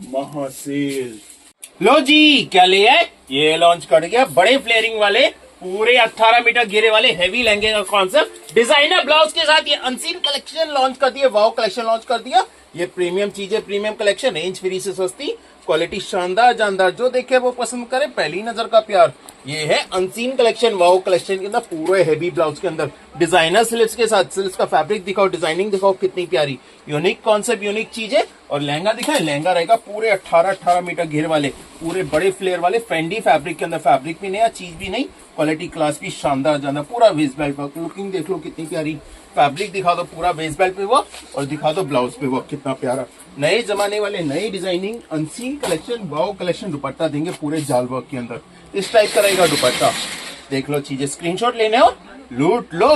महासेल। लो जी क्या ले आए, ये लॉन्च कर गया बड़े फ्लेयरिंग वाले, पूरे 18 मीटर घेरे वाले हेवी लहंगे का कॉन्सेप्ट, डिजाइनर ब्लाउज के साथ। ये अनसीन कलेक्शन लॉन्च कर दिया, वाओ कलेक्शन लॉन्च कर दिया। ये प्रीमियम चीजें, प्रीमियम कलेक्शन, रेंज फ्री से सस्ती, क्वालिटी शानदार जानदार। जो देखे वो पसंद करे, पहली नजर का प्यार। ये है अनसीन कलेक्शन, वाओ कलेक्शन के अंदर, पूरे हेवी ब्लाउज के अंदर, डिजाइनर स्लीव्स के साथ। स्लीव्स का फैब्रिक दिखाओ, डिजाइनिंग दिखाओ कितनी प्यारी, यूनिक कॉन्सेप्ट, यूनिक चीजें। और लहंगा दिखाए, लहंगा रहेगा पूरे 18 मीटर घेर वाले, पूरे बड़े फ्लेयर वाले, फेंडी फैब्रिक के अंदर। फैब्रिक भी नया, चीज भी नहीं, क्वालिटी क्लास भी शानदार जानदार। पूरा वेस्ट बेल्ट वर्क, लुकिंग देख लो कितनी प्यारी। फैब्रिक दिखा दो, पूरा वेस्ट बेल्ट पे वर्क, और दिखा दो ब्लाउज पे वर्क कितना प्यारा। नए जमाने वाले, नई designing, unseen collection, wow collection. दुपट्टा देंगे पूरे जाल वर्क के अंदर, इस टाइप का रहेगा दुपट्टा। देख लो चीजें, स्क्रीनशॉट लेने हो लूट लो।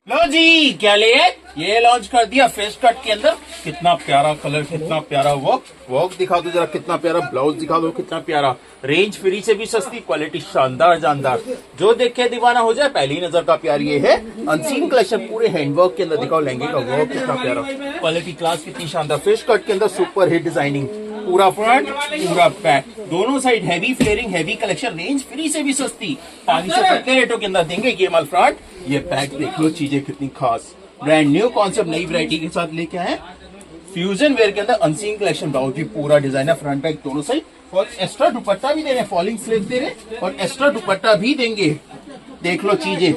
लो जी, क्या ले आए? ये लॉन्च कर दिया फेस कट के अंदर। कितना प्यारा कलर, कितना प्यारा वर्क दिखा दो जरा, कितना प्यारा ब्लाउज दिखा दो, कितना प्यारा। रेंज फ्री से भी सस्ती, क्वालिटी शानदार जानदार, जो देख के दीवाना हो जाए पहली नजर का प्यार। ये है अनसीन कलेक्शन, पूरे हैंडवर्क के अंदर। दिखाओ लहंगे का वर्क कितना प्यारा, क्वालिटी क्लास कितनी शानदार। फेस कट के अंदर सुपर हिट डिजाइनिंग, पूरा फ्रंट पूरा बैक, दोनों side heavy flaring, heavy collection, range free से भी सस्ती, 550 रेटों के अंदर देंगे। ये माल फ्रंट, ये बैक, देख लो चीजें कितनी खास, ब्रांड न्यू कॉन्सेप्ट, नई वैरायटी के साथ लेके आए। फ्यूजन वेयर के अंदर अनसीन कलेक्शन, ब्लाउज भी पूरा डिजाइन है, फ्रंट बैक दोनों साइड, और एक्स्ट्रा दुपट्टा भी दे रहे हैं, फॉलिंग स्लीव दे रहे हैं, और एक्स्ट्रा दुपट्टा भी देंगे। देख लो चीजें,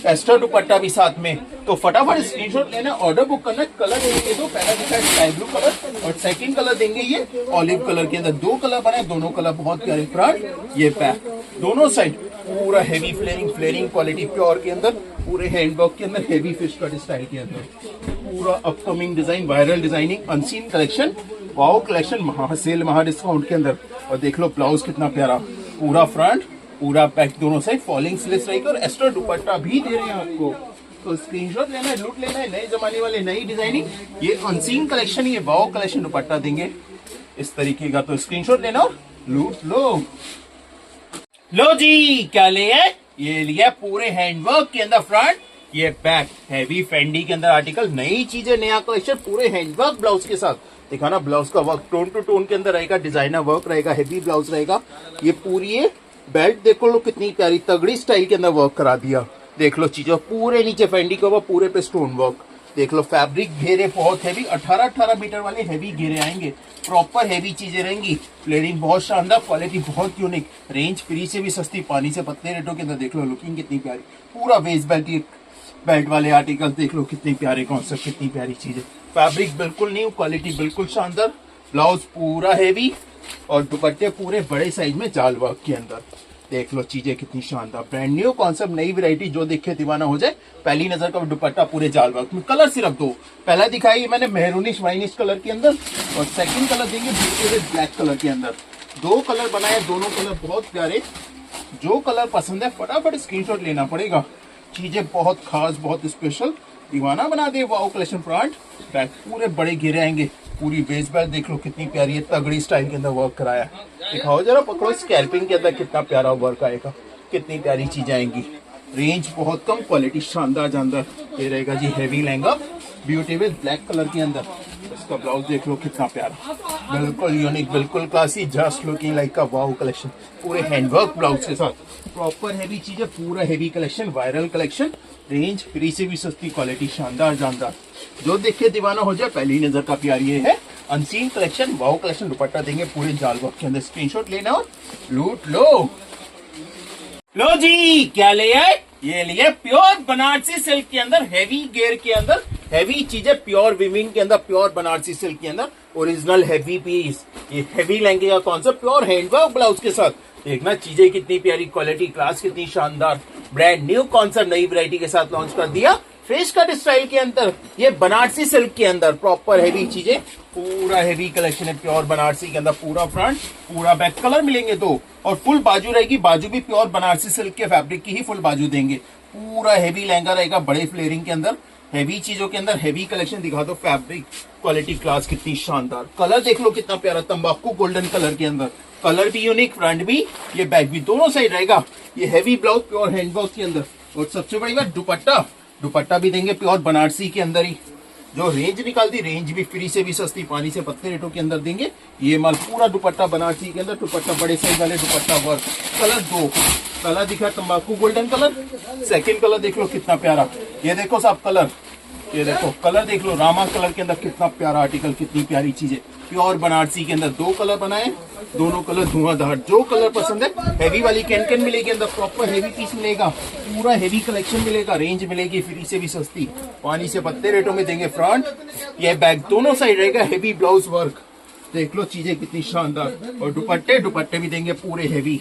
एक्स्ट्रा दुपट्टा भी साथ में। तो फटाफट स्क्रीनशॉट लेना, ऑर्डर बुक करना। कलर देंगे दो, पहला दिखा है स्काई ब्लू कलर, और सेकंड कलर देंगे ये ऑलिव कलर के अंदर। दो कलर बने, दोनों कलर बहुत प्यारे। फ्रंट ये बैक, दोनों साइड पूरा हैवी फ्लेयरिंग क्वालिटी प्योर के अंदर, पूरे हैंडवर्क के अंदर, हैवी फिश कट स्टाइल के अंदर, पूरा upcoming design, viral designing, unseen collection, wow collection, महा सेल महा डिस्काउंट के अंदर। और देख लो ब्लाउज कितना प्यारा, पूरा फ्रंट पूरा बैक, दोनों साइड फॉलिंग स्लीव्स रहेगी, और एक्स्ट्रा दुपट्टा भी दे रहे हैं आपको। तो स्क्रीनशॉट लेना है, लूट लेना है, नए जमाने वाले, नई डिजाइनिंग, ये अनसीन कलेक्शन, ये वाओ कलेक्शन, दुपट्टा देंगे इस तरीके का। तो स्क्रीनशॉट लेना और लूट लो। लो जी, क्या ले है? ये लिया पूरे हैंडवर्क के अंदर, फ्रंट ये बैक, हैवी फेंडी के अंदर आर्टिकल, नई चीजें, नया कलेक्शन, पूरे हैंडवर्क ब्लाउज के साथ। दिखाना ब्लाउज का वर्क टोन टू टोन के अंदर रहेगा, डिजाइनर वर्क रहेगा, हैवी ब्लाउज रहेगा। ये पूरी बेल्ट देखो लो कितनी प्यारी, तगड़ी स्टाइल के अंदर वर्क करा दिया। देख लो चीजों, पूरे नीचे फेंडी के ऊपर पूरे पे स्टोन वर्क। देख लो फैब्रिक घेरे बहुत हैवी, 18 मीटर वाले हैवी घेरे आएंगे, प्रॉपर हैवी चीजें रहेंगी। फ्लेयरिंग बहुत शानदार, क्वालिटी बहुत यूनिक, रेंज फ्री से भी सस्ती, पानी से पतले रेटों के अंदर। देख लो लुकिंग कितनी प्यारी, पूरा वेस्ट बेल्ट, बेल्ट वाले आर्टिकल देख लो कितनी प्यारे कॉन्सेप्ट, कितनी प्यारी चीजें। फैब्रिक बिल्कुल न्यू, क्वालिटी बिल्कुल शानदार, ब्लाउज पूरा हैवी, और दुपट्टे पूरे बड़े साइज में जाल वर्क के अंदर। देख लो चीजें कितनी शानदार, ब्रांड न्यू कॉन्सेप्ट, नई वैरायटी, जो देखे दीवाना हो जाए पहली नजर का। दुपट्टा पूरे जाल वर्क में, कलर सिर्फ दो, पहला दिखाई मैंने मेहरूनिश वाइनिश कलर के अंदर, और सेकंड कलर देंगे ब्लैक कलर के अंदर। दो कलर बनाए, दोनों कलर बहुत प्यारे। जो कलर पसंद है फटाफट स्क्रीनशॉट लेना पड़ेगा। चीजें बहुत खास, बहुत स्पेशल, दीवाना बना दे। वाओ कलेक्शन, फ्रंट बैक पूरे बड़े घेरे आएंगे, पूरी बेस बेल्ट देख लो कितनी प्यारी है, तगड़ी स्टाइल के अंदर वर्क कराया। दिखाओ जरा, पकड़ो, स्कैल्पिंग के अंदर कितना प्यारा वर्क आएगा, कितनी प्यारी चीजें आएंगी। रेंज बहुत कम, क्वालिटी शानदार जानदार। ये रहेगा जी heavy lehenga, beautiful black colour के अंदर। इसका ब्लाउज देख लो कितना प्यारा, बिल्कुल यूनिक, बिल्कुल क्लासी, जस्ट लुकिंग लाइक का वाओ कलेक्शन, पूरे हैंडवर्क ब्लाउज के साथ, प्रॉपर हैवी चीजें, पूरा heavy collection, viral collection, range free से भी सस्ती, क्वालिटी शानदार जानदार, जो देखे दीवाना हो जाए पहली नजर का प्यार। ये है अनसीन कलेक्शन, वाओ कलेक्शन, दुपट्टा देंगे पूरे जाल वर्क के अंदर। स्क्रीनशॉट लेना और लूट लो। लो जी, क्या ले आए? ये लिए प्योर बनारसी सिल्क के अंदर, हैवी गेयर के अंदर, हैवी चीजें, प्योर विविंग के अंदर, प्योर बनारसी सिल्क के अंदर, ओरिजिनल हैवी पीस। ये हैवी लहंगे का कॉन्सेप्ट, प्योर हैंडवर्क ब्लाउज के साथ। देखना चीजें कितनी प्यारी, क्वालिटी क्लास कितनी शानदार, ब्रांड न्यू कॉन्सेप्ट, नई वैरायटी के साथ लॉन्च कर दिया फेस कट स्टाइल के अंदर। ये बनारसी सिल्क के अंदर प्रॉपर हैवी चीजें, पूरा हैवी कलेक्शन है, प्योर बनारसी के अंदर, पूरा फ्रंट पूरा बैक, कलर मिलेंगे दो, और फुल बाजू रहेगी, बाजू भी प्योर बनारसी सिल्क के फैब्रिक की ही फुल बाजू देंगे। पूरा हैवी लहंगा रहेगा, बड़े फ्लेयरिंग के अंदर, हैवी चीजों के अंदर, हैवी कलेक्शन। दिखा दो फैब्रिक, क्वालिटी क्लास कितनी शानदार, कलर देख लो कितना प्यारा, तंबाकू गोल्डन कलर के अंदर, कलर भी यूनिक, फ्रंट भी, ये बैक भी, दोनों साइड रहेगा। ये हैवी ब्लाउज प्योर हैंडवर्क के अंदर, और सबसे बड़ी बात दुपट्टा, दुपट्टा भी देंगे प्योर बनारसी के अंदर ही। जो रेंज निकालती, रेंज भी फ्री से भी सस्ती, पानी से पत्ते रेटों के अंदर देंगे। ये माल पूरा दुपट्टा बनारसी के अंदर, दुपट्टा बड़े साइज वाले दुपट्टा वर्क। कलर दो, पहला दिखा तंबाकू गोल्डन कलर, सेकंड कलर देख लो कितना प्यारा, ये देखो सब कलर, ये देखो कलर देख लो, रामा कलर के अंदर कितना प्यारा आर्टिकल, कितनी प्यारी चीजें, प्योर बनारसी के अंदर। दो कलर बनाए, दोनों कलर धुआंधार, जो कलर पसंद है। हैवी वाली कैन मिलेगी अंदर, प्रॉपर हैवी पीस मिलेगा, पूरा हैवी कलेक्शन मिलेगा, रेंज मिलेगी फ्री से भी सस्ती, पानी से पत्ते रेटों में देंगे। फ्रंट ये बैक, दोनों साइड रहेगा हैवी ब्लाउज वर्क। देख लो चीजें कितनी शानदार, और दुपट्टे, दुपट्टे भी देंगे पूरे heavy,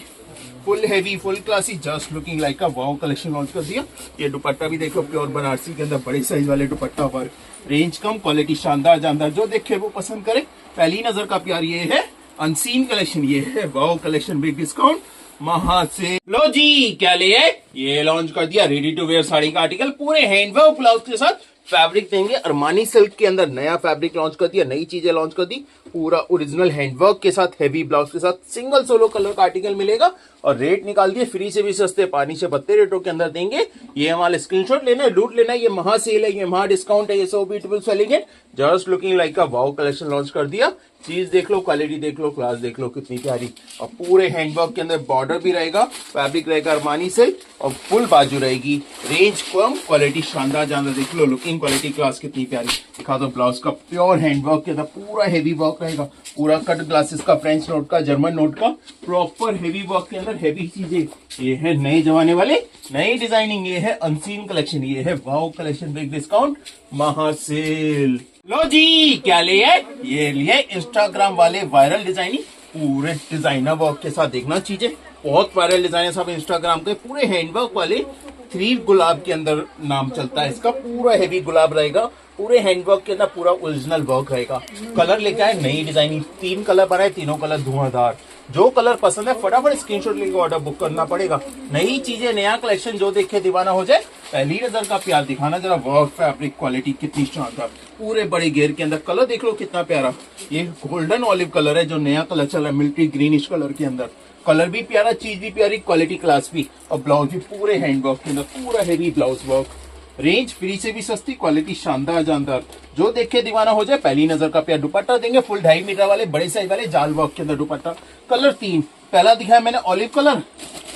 full heavy, full classy, just looking like का वाओ कलेक्शन लॉन्च कर दिया। ये दुपट्टा भी देखो प्योर बनारसी के अंदर, बड़े साइज वाले दुपट्टा वर्क, रेंज कम, क्वालिटी शानदार जानदार, जो देखे वो पसंद करे, पहली नजर का प्यार। ये है अनसीन कलेक्शन, ये है वाओ कलेक्शन, बिग डिस्काउंट, महासेल। लो जी, क्या ले आए? ये लॉन्च कर दिया रेडी टू वेयर साड़ी का आर्टिकल, पूरे हैंडवर्क ब्लाउज के साथ फैब्रिक देंगे। अरमानी सिल्क के अंदर नया फैब्रिक लॉन्च कर दिया, नई चीजें लॉन्च कर दी, पूरा ओरिजिनल हैंडवर्क के साथ, हेवी ब्लाउज के साथ, सिंगल सोलो कलर का आर्टिकल मिलेगा और रेट निकाल दिए फ्री से भी सस्ते, पानी से पत्ते रेटों के अंदर देंगे। ये हमारे स्क्रीनशॉट लेना है, लूट लेना है। ये महा सेल है, ये महा डिस्काउंट है, ये सो ब्यूटीफुल सेलिंग है। Just looking like a wow collection launch कर दिया। चीज देख लो, क्वालिटी देख लो, क्लास देख लो कितनी प्यारी। और पूरे हैंडवर्क के अंदर बॉर्डर भी रहेगा, फैब्रिक रहेगा अरमानी सिल्क और फुल बाजू रहेगी। रेंज कम, क्वालिटी शानदार जानदार। देख लो लुकिंग, क्वालिटी, क्लास कितनी प्यारी। दिखा दो ब्लाउज का प्योर हैंडवर्क के अंदर पूरा हेवी वर्क रहेगा, पूरा कट ग्लासेस का, फ्रेंच नोट का, जर्मन नोट का, प्रॉपर हेवी वर्क के अंदर हेवी चीजें। ये है नए जमाने वाले, नई डिजाइनिंग, ये है अनसीन कलेक्शन, ये है वाओ कलेक्शन, बिग डिस्काउंट, महासेल। लो जी, क्या ले आए? ये लिए इंस्टाग्राम वाले वायरल डिजाइनिंग, पूरे डिजाइनर वर्क के साथ। देखना चीजें बहुत वायरल डिजाइन है सब इंस्टाग्राम के, पूरे हैंडवर्क वाले। 3 गुलाब के अंदर नाम चलता है इसका, पूरा हेवी गुलाब रहेगा, पूरे हैंडवर्क के अंदर पूरा ओरिजिनल वर्क रहेगा। कलर लेके आए नई डिजाइनिंग, 3 कलर बनाए, तीनों कलर धुआंधार। जो कलर पसंद है फटाफट स्क्रीनशॉट लेके ऑर्डर बुक करना पड़ेगा। नई चीजें, नया कलेक्शन, जो देखे दीवाना हो जाए। पहली नजर का प्यार दिखाना जरा, वर्क, फैब्रिक, क्वालिटी कितनी शानदार, पूरे बड़े घेर के अंदर। कलर देख लो कितना प्यारा, ये गोल्डन ऑलिव कलर है जो नया कलर चल रहा है, मिलिट्री ग्रीनिश कलर के अंदर। कलर भी प्यारा, चीज भी प्यारी, क्वालिटी क्लास भी, और ब्लाउज भी पूरे हैंडवर्क के अंदर, पूरा heavy blouse work. Range free से भी सस्ती, क्वालिटी शानदार जानदार, जो देखे दीवाना हो जाए। पहली नजर का प्यार। दुपट्टा देंगे फुल 2.5 मीटर वाले बड़े साइज वाले जाल वर्क के अंदर दुपट्टा। कलर 3, पहला दिखाया मैंने ऑलिव कलर,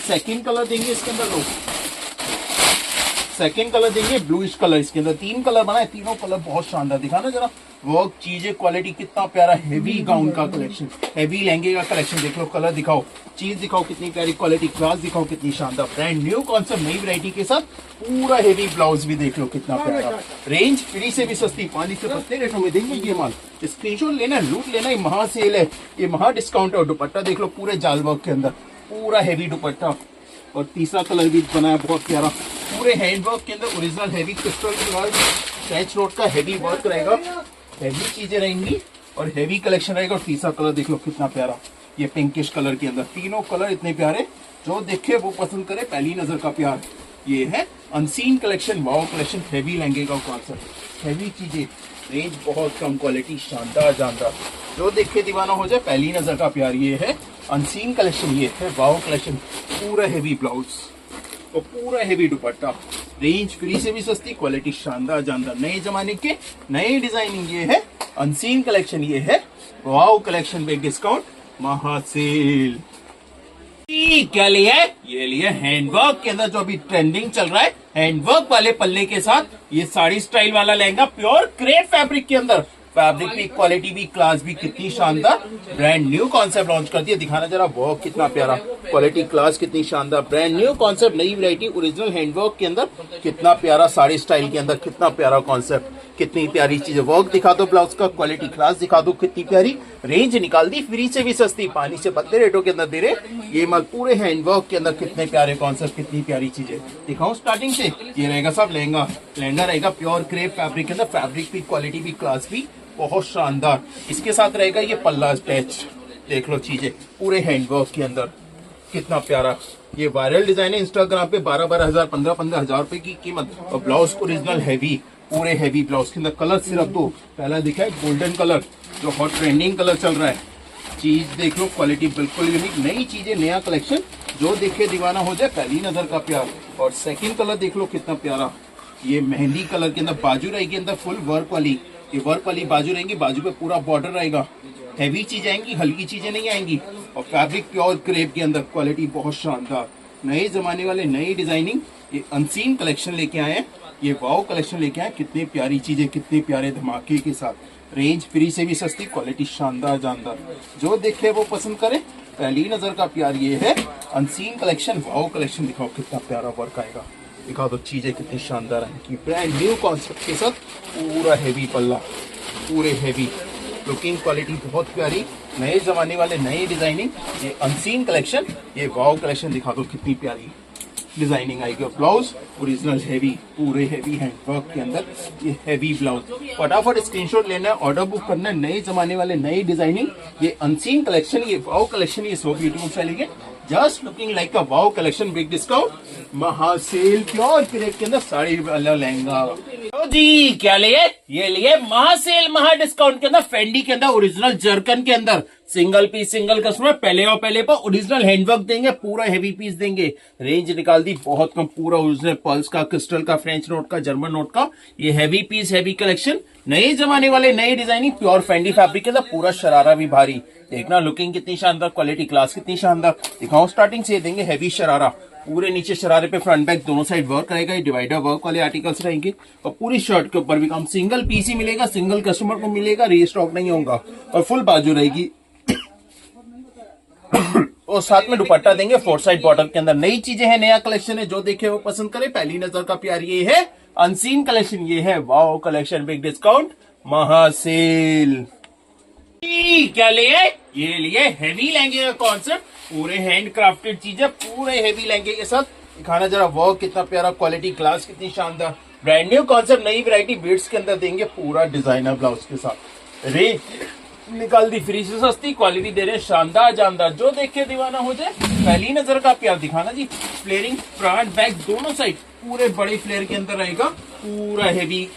सेकंड कलर देंगे इसके अंदर लोग, सेकंड कलर देंगे ब्लूइश कलर। इसके अंदर 3 कलर बनाए, तीनों कलर बहुत शानदार। दिखाना जरा वर्क, चीजें, क्वालिटी कितना प्यारा। हेवी गाउन का कलेक्शन, हेवी लहंगे का कलेक्शन। देख लो कलर दिखाओ, चीज दिखाओ कितनी प्यारी, क्वालिटी, क्लास दिखाओ कितनी शानदार। ब्रांड न्यू कॉन्सेप्ट, नई वैरायटी के साथ, पूरा हेवी ब्लाउज भी देख लो कितना प्यारा। रेंज फ्री से भी सस्ती, पानी से पत्ते रेटों में देंगे ये माल। स्क्रीनशॉट लेना, लूट लेना, ये महा सेल है, ये महा डिस्काउंट है। और दुपट्टा देख लो पूरे जाल वर्क के अंदर, पूरा हेवी दुपट्टा। और तीसरा कलर भी बनाया बहुत प्यारा, पूरे हैंडवर्क के अंदर original heavy crystal work, French note का हेवी वर्क रहेगा, हेवी चीजें रहेंगी और हेवी कलेक्शन रहेगा। और तीसरा कलर देख लो कितना प्यारा, ये पिंकिश कलर के अंदर। तीनों कलर इतने प्यारे, जो देखे वो पसंद करे, पहली नजर का प्यार। ये है unseen collection, wow collection, heavy लहंगे का कॉन्सेप्ट, हेवी चीजें, रेंज बहुत कम, क्वालिटी शानदार जानदार, जो देखे दीवाना हो जाए। पहली नजर का प्यार। ये है अनसीन कलेक्शन, ये है वाओ कलेक्शन, पूरा हेवी ब्लाउज और पूरा हेवी दुपट्टा। रेंज फ्री से भी सस्ती, क्वालिटी शानदार जानदार, नए जमाने के, नई डिजाइनिंग। ये है अनसीन कलेक्शन, ये है वाओ कलेक्शन, बिग डिस्काउंट, महासेल। क्या लिया है? ये लिया हैंडवर्क के अंदर जो अभी ट्रेंडिंग चल रहा है, हैंडवर्क वाले पल्ले के साथ ये साड़ी स्टाइल वाला लहंगा, प्योर क्रेप फैब्रिक के अंदर। फैब्रिक भी, क्वालिटी भी, क्लास भी कितनी शानदार। ब्रांड न्यू कॉन्सेप्ट लॉन्च कर दिया। दिखाना जरा वर्क कितना प्यारा, क्वालिटी, क्लास कितनी शानदार। ब्रांड न्यू कॉन्सेप्ट, नई वैरायटी, ओरिजिनल हैंडवर्क के अंदर, कितना प्यारा साड़ी स्टाइल के अंदर, कितना प्यारा कॉन्सेप्ट, कितनी प्यारी चीजें। वर्क दिखा दो, ब्लाउज का क्वालिटी, क्लास दिखा दो कितनी प्यारी। रेंज निकाल दी फ्री से भी सस्ती, पानी से पत्ते रेटों के अंदर दे रहे ये माल, पूरे हैंडवर्क के अंदर। कितने प्यारे कॉन्सेप्ट, कितनी प्यारी चीजें। दिखाऊं स्टार्टिंग से? ये रहेगा सब लहंगा, लहंगा रहेगा प्योर क्रेप फैब्रिक के अंदर, फैब्रिक भी, क्वालिटी भी, क्लास भी बहुत शानदार। इसके साथ रहेगा ये पल्ला अटैच। देख लो चीजें पूरे हैंडवर्क के अंदर, कितना प्यारा। ये वायरल डिजाइन है इंस्टाग्राम पे, 12-12 हजार, 15-15 हजार रुपए की कीमत। और ब्लाउज ओरिजिनल हेवी, पूरे हेवी ब्लाउज के अंदर। कलर सिर्फ 2, पहला दिखा है गोल्डन कलर जो हॉट ट्रेंडिंग कलर चल रहा है। चीज देख लो, क्वालिटी बिल्कुल यूनिक, नई चीजें, नया कलेक्शन, जो देखे दीवाना हो जाए। पहली नजर का प्यार। और सेकंड कलर देख लो कितना प्यारा, ये मेहंदी कलर के अंदर, बाजू रहेगी अंदर फुल वर्क वाली, ये वर्क वाली बाजू रहेंगी, बाजू पे पूरा बॉर्डर रहेगा। हेवी चीज आएंगी, हल्की चीजें नहीं आएंगी। और फैब्रिक प्योर क्रेप के अंदर, क्वालिटी बहुत शानदार, नए जमाने वाले, नई डिजाइनिंग। ये अनसीन कलेक्शन लेके आए हैं, ये वाओ कलेक्शन लेके आए। कितनी प्यारी चीजें, कितने प्यारे धमाके के साथ। रेंज फ्री से भी सस्ती, क्वालिटी शानदार जानदार, जो देखे वो पसंद करे। पहली नजर का प्यार। ये है अनसीन कलेक्शन, वाओ कलेक्शन। दिखाओ कितना प्यारा वर्क आएगा, दिखाओ तो चीजें कितनी शानदार आएंगी। ब्रांड न्यू कॉन्सेप्ट के साथ, पूरा हेवी पल्ला, पूरे हेवी लुकिंग, क्वालिटी बहुत प्यारी, नए जमाने वाले, नई डिजाइनिंग। ये अनसीन कलेक्शन, ये वाओ कलेक्शन। दिखा दो कितनी प्यारी डिजाइनिंग आएगी। ब्लाउज ओरिजिनल हेवी, पूरे हेवी हैंडवर्क के अंदर, ये हेवी ब्लाउज। फटाफट स्क्रीनशॉट लेना है, ऑर्डर बुक करना है। नए जमाने वाले, नई डिजाइनिंग, ये अनसीन कलेक्शन, ये वाओ कलेक्शन, ये सो ब्यूटीफुल सेलिंग है। Just looking like a wow collection, big discount, महासेल प्योर क्रेप के अंदर साड़ी वाला लहंगा। तो जी क्या लिए? ये लिए महासेल महा डिस्काउंट के अंदर फेंडी के अंदर ओरिजिनल जर्कन के अंदर सिंगल पीस, सिंगल कस्टमर, पहले और पहले पर ओरिजिनल हैंडवर्क देंगे, पूरा हेवी पीस देंगे। रेंज निकाल दी बहुत कम, पूरा ओरिजिनल पर्ल्स का, क्रिस्टल का, फ्रेंच नोट का, जर्मन नोट का, ये हेवी पीस, हेवी कलेक्शन, नए जमाने वाले, नई डिजाइनिंग, प्योर फेंडी फैब्रिक के अंदर, पूरा शरारा भी भारी। देखना लुकिंग कितनी शानदार, क्वालिटी क्लास कितनी शानदार। दिखाओ स्टार्टिंग से देंगे हेवी शरारा, पूरे नीचे शरारे पे फ्रंट बैक दोनों साइड वर्क रहेगा, ये डिवाइडर वर्क वाले आर्टिकल्स रहेंगे। और पूरी शर्ट के ऊपर भी काम, सिंगल पीस ही मिलेगा, सिंगल कस्टमर को मिलेगा, रीस्टॉक नहीं होगा। और फुल बाजू रहेगी और साथ में दुपट्टा देंगे 4 साइड बॉर्डर के अंदर। नई चीजें हैं, नया कलेक्शन है, जो देखे वो पसंद करे। पहली नजर का प्यार ये है अनसीन कलेक्शन, ये है वाओ कलेक्शन, बिग डिस्काउंट, महासेल। क्या लिए? ये लिए हेवी लहंगे का कॉन्सेप्ट, पूरे हैंड क्राफ्टेड चीजें, पूरे हेवी लहंगे के साथ। दिखाना जरा वर्क कितना प्यारा, क्वालिटी क्लास कितनी शानदार, ब्रांड न्यू कॉन्सेप्ट, नई वैरायटी बीड्स के अंदर देंगे, पूरा डिजाइनर ब्लाउज के साथ। रेंज निकाल दी फ्री से सस्ती, क्वालिटी दे रहे शानदार जानदार, जो देखे दीवाना हो जाए। पहली नजर का प्यार। दिखाना जी, फ्लेयरिंग फ्रंट बैक दोनों साइड पूरे बड़े फ्लेयर के अंदर रहेगा, पूरा हेवी।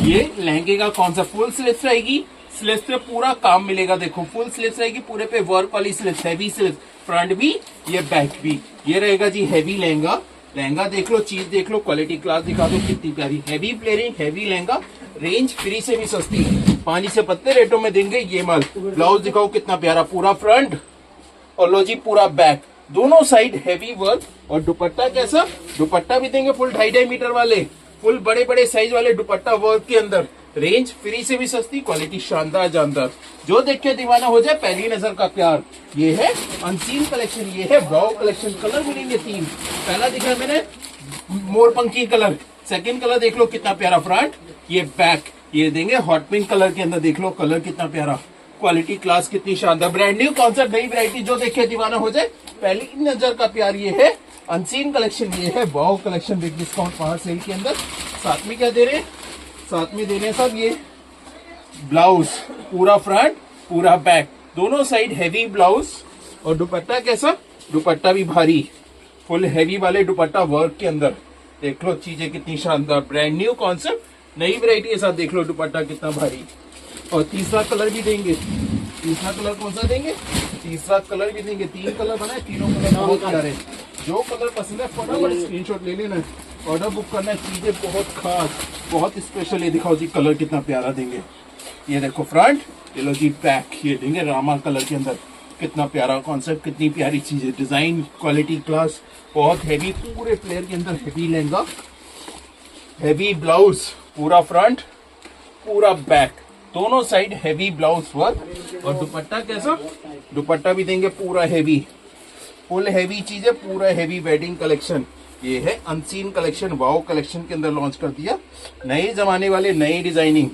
ये लहंगे का कौन सा फुल स्लीव्स रहेगी, स्लीव्स पे पूरा काम मिलेगा। देखो फुल स्लीव्स रहेगी, पूरे पे वर्क वाली स्लीव्स, हेवी स्लीव्स, फ्रंट भी, ये बैक भी। ये रहेगा जी हेवी लहंगा। लहंगा देख लो, चीज देख लो, क्वालिटी क्लास दिखा दो कितनी प्यारी, heavy flaring, heavy lehenga, range free से भी सस्ती, पानी से पत्ते रेटों में देंगे ये माल। ब्लाउज दिखाओ कितना प्यारा, पूरा फ्रंट और लो जी पूरा बैक, दोनों साइड हेवी वर्क। और दुपट्टा कैसा? दुपट्टा भी देंगे फुल 2.5 मीटर वाले, फुल बड़े बड़े साइज वाले दुपट्टा वर्क के अंदर। रेंज फ्री से भी सस्ती, क्वालिटी शानदार जानदार, जो देख के दीवाना हो जाए। पहली नजर का प्यार। ये है अनसीन कलेक्शन, ये है वाओ कलेक्शन। कलर मिलेंगे 3, पहला दिखा मैंने मोरपंखी कलर, सेकंड कलर देख लो कितना प्यारा फ्रंट, ये बैक। ये देंगे हॉट पिंक कलर के अंदर, देख लो कलर कितना प्यारा, क्वालिटी क्लास कितनी शानदार, ब्रांड न्यू कॉन्सेप्ट, नई वैरायटी, जो देखे दीवाना हो जाए। पहली नजर का प्यार। ये है अनसीन कलेक्शन, ये है वाओ कलेक्शन, बिग डिस्काउंट महासेल के अंदर। साथ में क्या दे रहे हैं? साथ में दे रहे हैं सब ये ब्लाउज, पूरा फ्रंट पूरा बैक, दोनों साइड हेवी ब्लाउज। और दुपट्टा कैसा? दुपट्टा भी भारी, फुल हेवी वाले दुपट्टा वर्क के अंदर। देख लो चीजें कितनी शानदार, ब्रांड न्यू कॉन्सेप्ट, नई वैरायटी के साथ। देख लो दुपट्टा कितना भारी। और तीसरा कलर भी देंगे। तीसरा कलर कौन सा देंगे? तीसरा कलर भी देंगे। 3 कलर बनाए, तीनों कलर बहुत प्यारे। जो कलर पसंद है फटाफट स्क्रीनशॉट ले लेना, ऑर्डर बुक करना है। चीजें बहुत खास, बहुत स्पेशल। ये दिखाओ जी कलर कितना प्यारा देंगे। ये देखो फ्रंट, ये लो जी बैक, ये देंगे रामा कलर के अंदर। कितना प्यारा कॉन्सेप्ट, कितनी प्यारी चीज है, डिजाइन, क्वालिटी क्लास, बहुत हेवी, पूरे फ्लेयर के अंदर हेवी लहंगा, हेवी ब्लाउज, पूरा फ्रंट पूरा बैक, दोनों साइड हेवी ब्लाउज वर्क। और दुपट्टा कैसा? दुपट्टा भी देंगे पूरा हेवी, फुल हेवी चीज है, पूरा हेवी वेडिंग कलेक्शन। ये है अनसीन कलेक्शन, वाओ कलेक्शन के अंदर लॉन्च कर दिया, नए जमाने वाले, नई डिजाइनिंग।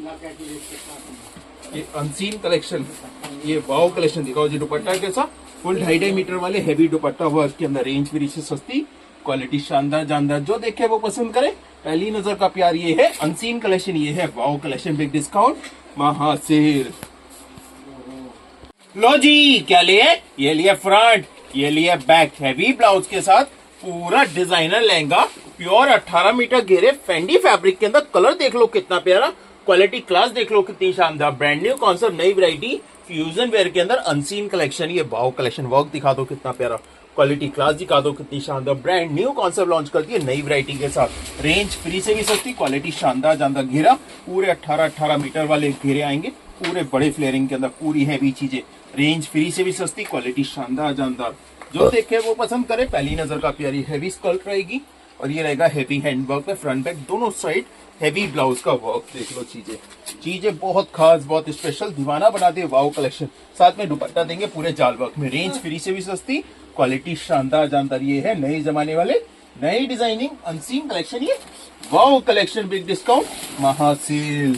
ये अनसीन कलेक्शन, ये वाओ कलेक्शन। दिखाओ जी दुपट्टा कैसा? फुल 2.5 मीटर वाले हेवी दुपट्टा वर्क के अंदर, रेंज फ्री से सस्ती, क्वालिटी शानदार जानदार, जो देखे वो पसंद करे। पहली नजर का प्यार। ये है अनसीन कलेक्शन, ये है वाओ कलेक्शन, बिग डिस्काउंट महासेल। लो जी क्या लिए? ये लिए फ्रंट, ये लिए बैक, हेवी ब्लाउज के साथ, पूरा डिजाइनर लहंगा, प्योर 18 मीटर घेरे फेंडी फैब्रिक के अंदर। कलर देख लो कितना प्यारा, क्वालिटी क्लास देख लो कितनी शानदार, ब्रांड न्यू कॉन्सेप्ट, नई वैरायटी, फ्यूजन वेयर के अंदर अनसीन कलेक्शन। ये वाओ कलेक्शन, वर्क दिखा दो कितना प्यारा, क्वालिटी क्लास दिखा दो कितनी शानदार, ब्रांड न्यू कॉन्सेप्ट लॉन्च करती है नई वैरायटी के साथ। रेंज फ्री से भी सस्ती, क्वालिटी शानदार जानदार। घेरा पूरे 18 मीटर वाले घेरे आएंगे, पूरे बड़े फ्लेयरिंग के अंदर, पूरी हैवी चीजें, रेंज फ्री से भी सस्ती, क्वालिटी शानदार जानदार, जो देखे वो पसंद करे। पहली नजर का प्यारी हेवी स्कर्ट रहेगी, और ये रहेगा हेवी हैंडवर्क में, फ्रंट बैक दोनों साइड हेवी ब्लाउज का वर्क। देख लो चीजें बहुत खास, बहुत स्पेशल, दीवाना बना दे वाओ कलेक्शन। साथ में दुपट्टा देंगे पूरे जाल वर्क में, रेंज फ्री से भी सस्ती, क्वालिटी शानदार जानदार। ये है नए जमाने वाले, नई डिजाइनिंग, अनसीन कलेक्शन, ये वाओ कलेक्शन, बिग डिस्काउंट महासेल।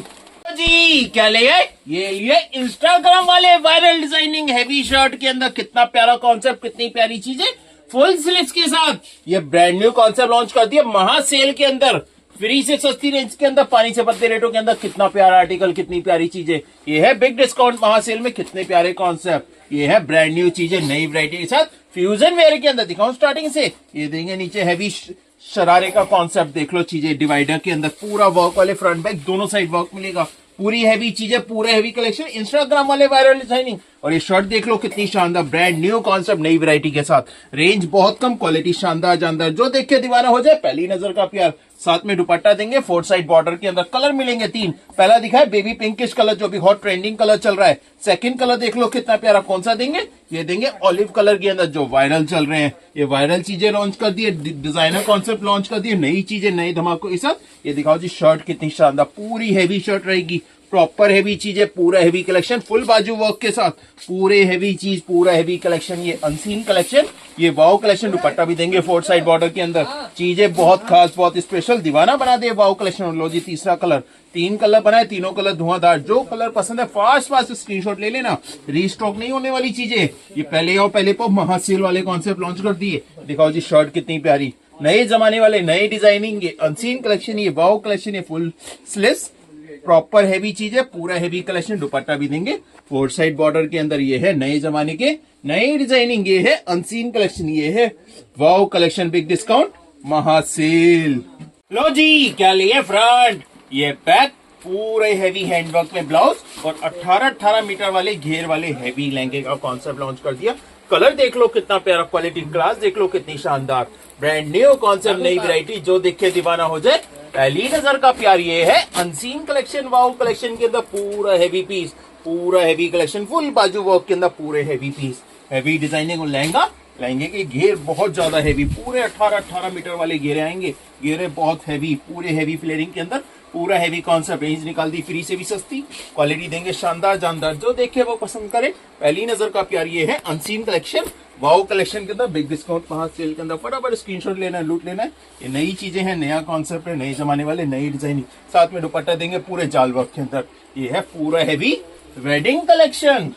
जी क्या ले आए? ये लिए इंस्टाग्राम वाले वायरल डिजाइनिंग हेवी शर्ट के अंदर। कितना प्यारा कॉन्सेप्ट, कितनी प्यारी चीजें, फुल स्लीव्स के साथ। ये ब्रांड न्यू कॉन्सेप्ट लॉन्च कर दिया महासेल के अंदर। फ्री से सस्ती रेंज के अंदर पानी से पत्ते रेटों के अंदर कितना प्यारा आर्टिकल, कितनी प्यारी चीजें। ये है बिग डिस्काउंट महासेल में, कितने प्यारे कॉन्सेप्ट। ये है ब्रांड न्यू चीजें नई वैरायटी के साथ फ्यूजन वेयर के अंदर। दिखाऊं स्टार्टिंग से, ये देंगे नीचे हैवी शरारे का कॉन्सेप्ट, देख लो चीजें डिवाइडर के अंदर पूरा वर्क वाले, फ्रंट बैक दोनों साइड वर्क मिलेगा, पूरी हैवी चीजें, पूरा हैवी कलेक्शन, इंस्टाग्राम वाले वायरल डिजाइनिंग। और ये शर्ट देख लो कितनी शानदार, ब्रांड न्यू कॉन्सेप्ट नई वैरायटी के साथ, रेंज बहुत कम, क्वालिटी शानदार जानदार, जो देख के दीवाना हो जाए, पहली नजर का प्यार। साथ में दुपट्टा देंगे 4 साइड बॉर्डर के अंदर, कलर मिलेंगे 3। पहला दिखा है बेबी पिंकिश कलर, जो भी हॉट ट्रेंडिंग कलर चल रहा है। सेकंड कलर देख लो कितना प्यारा, कौन सा देंगे, ये देंगे ऑलिव कलर के अंदर, जो वायरल चल रहे हैं। ये वायरल चीजें लॉन्च कर दिए, डिजाइनर कॉन्सेप्ट लॉन्च कर दिए, नई चीजें नए धमाकों के साथ। ये दिखाओ जी शर्ट कितनी शानदार, पूरी हैवी शर्ट रहेगी, प्रॉपर हैवी चीजें, पूरा हैवी कलेक्शन, फुल बाजू वर्क के साथ, पूरे हैवी चीज, पूरा हैवी कलेक्शन। ये अनसीन कलेक्शन, ये वाओ कलेक्शन, दुपट्टा भी देंगे 4 साइड बॉर्डर के अंदर, चीजें बहुत खास, बहुत स्पेशल, दीवाना बना दे वाओ कलेक्शन। लो जी तीसरा कलर, 3 कलर बनाए, तीनों कलर धुआंधार। जो कलर पसंद है फास्ट स्क्रीनशॉट ले लेना, रीस्टॉक नहीं होने वाली चीजें। ये पहले आओ पहले पाओ महासेल वाले कॉन्सेप्ट लॉन्च कर दिए। दिखाओ जी शर्ट कितनी प्यारी, नए जमाने वाले, नए डिजाइनिंग, ये अनसीन कलेक्शन, ये वाओ कलेक्शन, ये फुल स्लीव्स, प्रॉपर हैवी चीज है, पूरा हैवी कलेक्शन, दुपट्टा भी देंगे 4 साइड बॉर्डर के अंदर। ये है नए जमाने के नई डिजाइनिंग, ये है अनसीन कलेक्शन, ये है वाओ कलेक्शन, बिग डिस्काउंट महासेल। लो जी क्या लिए फ्रंट, ये बैक पूरे हैवी हैंडवर्क में ब्लाउज और 18 मीटर वाले घेर वाले हैवी लहंगे का कॉन्सेप्ट लॉन्च कर दिया। कलर देख लो कितना प्यारा, क्वालिटी क्लास देख लो कितनी शानदार, ब्रांड न्यू कॉन्सेप्ट नई वैरायटी, जो देख के दीवाना हो जाए, पहली नजर का प्यार। ये है अनसीन कलेक्शन, वाओ कलेक्शन के अंदर पूरा हैवी पीस, पूरा हैवी कलेक्शन, फुल बाजू वर्क के अंदर पूरे हैवी पीस, हैवी डिजाइनिंग। और लहंगा, लहंगे के घेर बहुत ज्यादा हैवी, पूरे 18 मीटर वाले घेरे आएंगे, घेरे बहुत हैवी, पूरे हैवी फ्लेयरिंग के अंदर, पूरा हैवी कॉन्सेप्ट। रेंज निकाल दी फ्री से भी सस्ती, क्वालिटी देंगे शानदार जानदार, जो देखे वो पसंद करे, पहली नजर का प्यार। ये है अनसीन कलेक्शन, वाओ कलेक्शन के अंदर, बिग डिस्काउंट महासेल के अंदर। फटाफट स्क्रीनशॉट लेना है, लूट लेना है। ये नई चीजें हैं, नया कॉन्सेप्ट है, नए जमाने वाले, नई डिजाइनिंग, साथ में दुपट्टा देंगे पूरे जाल वर्क के अंदर। ये है पूरा हैवी वेडिंग कलेक्शन।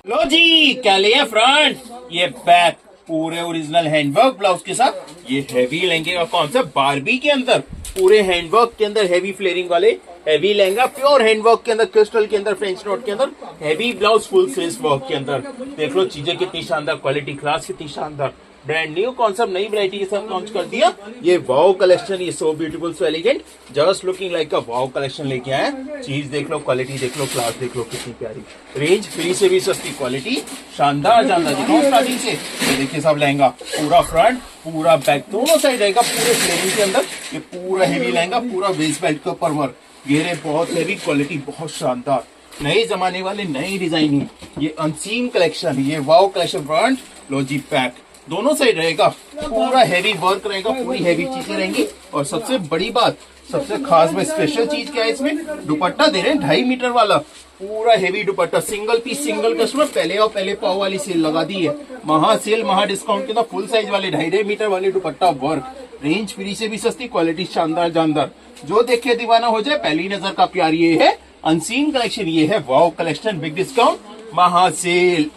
लो जी क्या लिया फ्रंट, ये बैक पूरे ओरिजिनल हैंडवर्क ब्लाउज के साथ, ये हैवी लहंगे का कॉन्सेप्ट बारबी के अंदर, पूरे हैंडवर्क के अंदर हैवी फ्लेयरिंग वाले हैवी लहंगा, प्योर हैंडवर्क के अंदर, क्रिस्टल के अंदर, फ्रेंच नोट के अंदर, heavy blouse, full sleeves work के अंदर। देख लो चीजें कितनी शानदार, क्वालिटी क्लास कितनी शानदार, ब्रांड न्यू कॉन्सेप्ट नई वैरायटी के साथ लॉन्च कर दिया। ये वाओ कलेक्शन, ये so beautiful so elegant, just looking like a wow collection लेके आए। चीज देख लो, क्वालिटी देख लो, क्लास देख लो कितनी प्यारी, रेंज फ्री से भी सस्ती, क्वालिटी शानदार जानदार। दिखाओ स्टार्टिंग से, ये देखिए सब लहंगा, पूरा फ्रंट पूरा बैक दोनों साइड रहेगा, पूरे फ्लेयरिंग के अंदर, ये पूरा हैवी लहंगा, पूरा वेस्ट बेल्ट के ऊपर वर्क, घेरे बहुत हैवी, क्वालिटी बहुत शानदार, नए जमाने वाले, नई डिजाइनिंग, ये अनसीन कलेक्शन, ये वाओ कलेक्शन। फ्रंट लो जी बैक दोनों साइड रहेगा, पूरा हैवी वर्क रहेगा, पूरी हैवी चीजें रहेंगी। और सबसे बड़ी बात, सबसे खास में स्पेशल चीज क्या है, इसमें दुपट्टा दे रहे हैं 2.5 मीटर वाला, पूरा heavy dupatta, single piece single customer, पहले और पहले पाव वाली सेल लगा दी है, महा सेल महा डिस्काउंट के अंदर, फुल साइज वाले 2.5 मीटर वाले दुपट्टा वर्क, रेंज फ्री से भी सस्ती, क्वालिटी शानदार जानदार, जो देखे दीवाना हो जाए, पहली नजर का प्यार। ये है अनसीन कलेक्शन, ये है वाओ कलेक्शन, बिग डिस्काउंट महा सेल।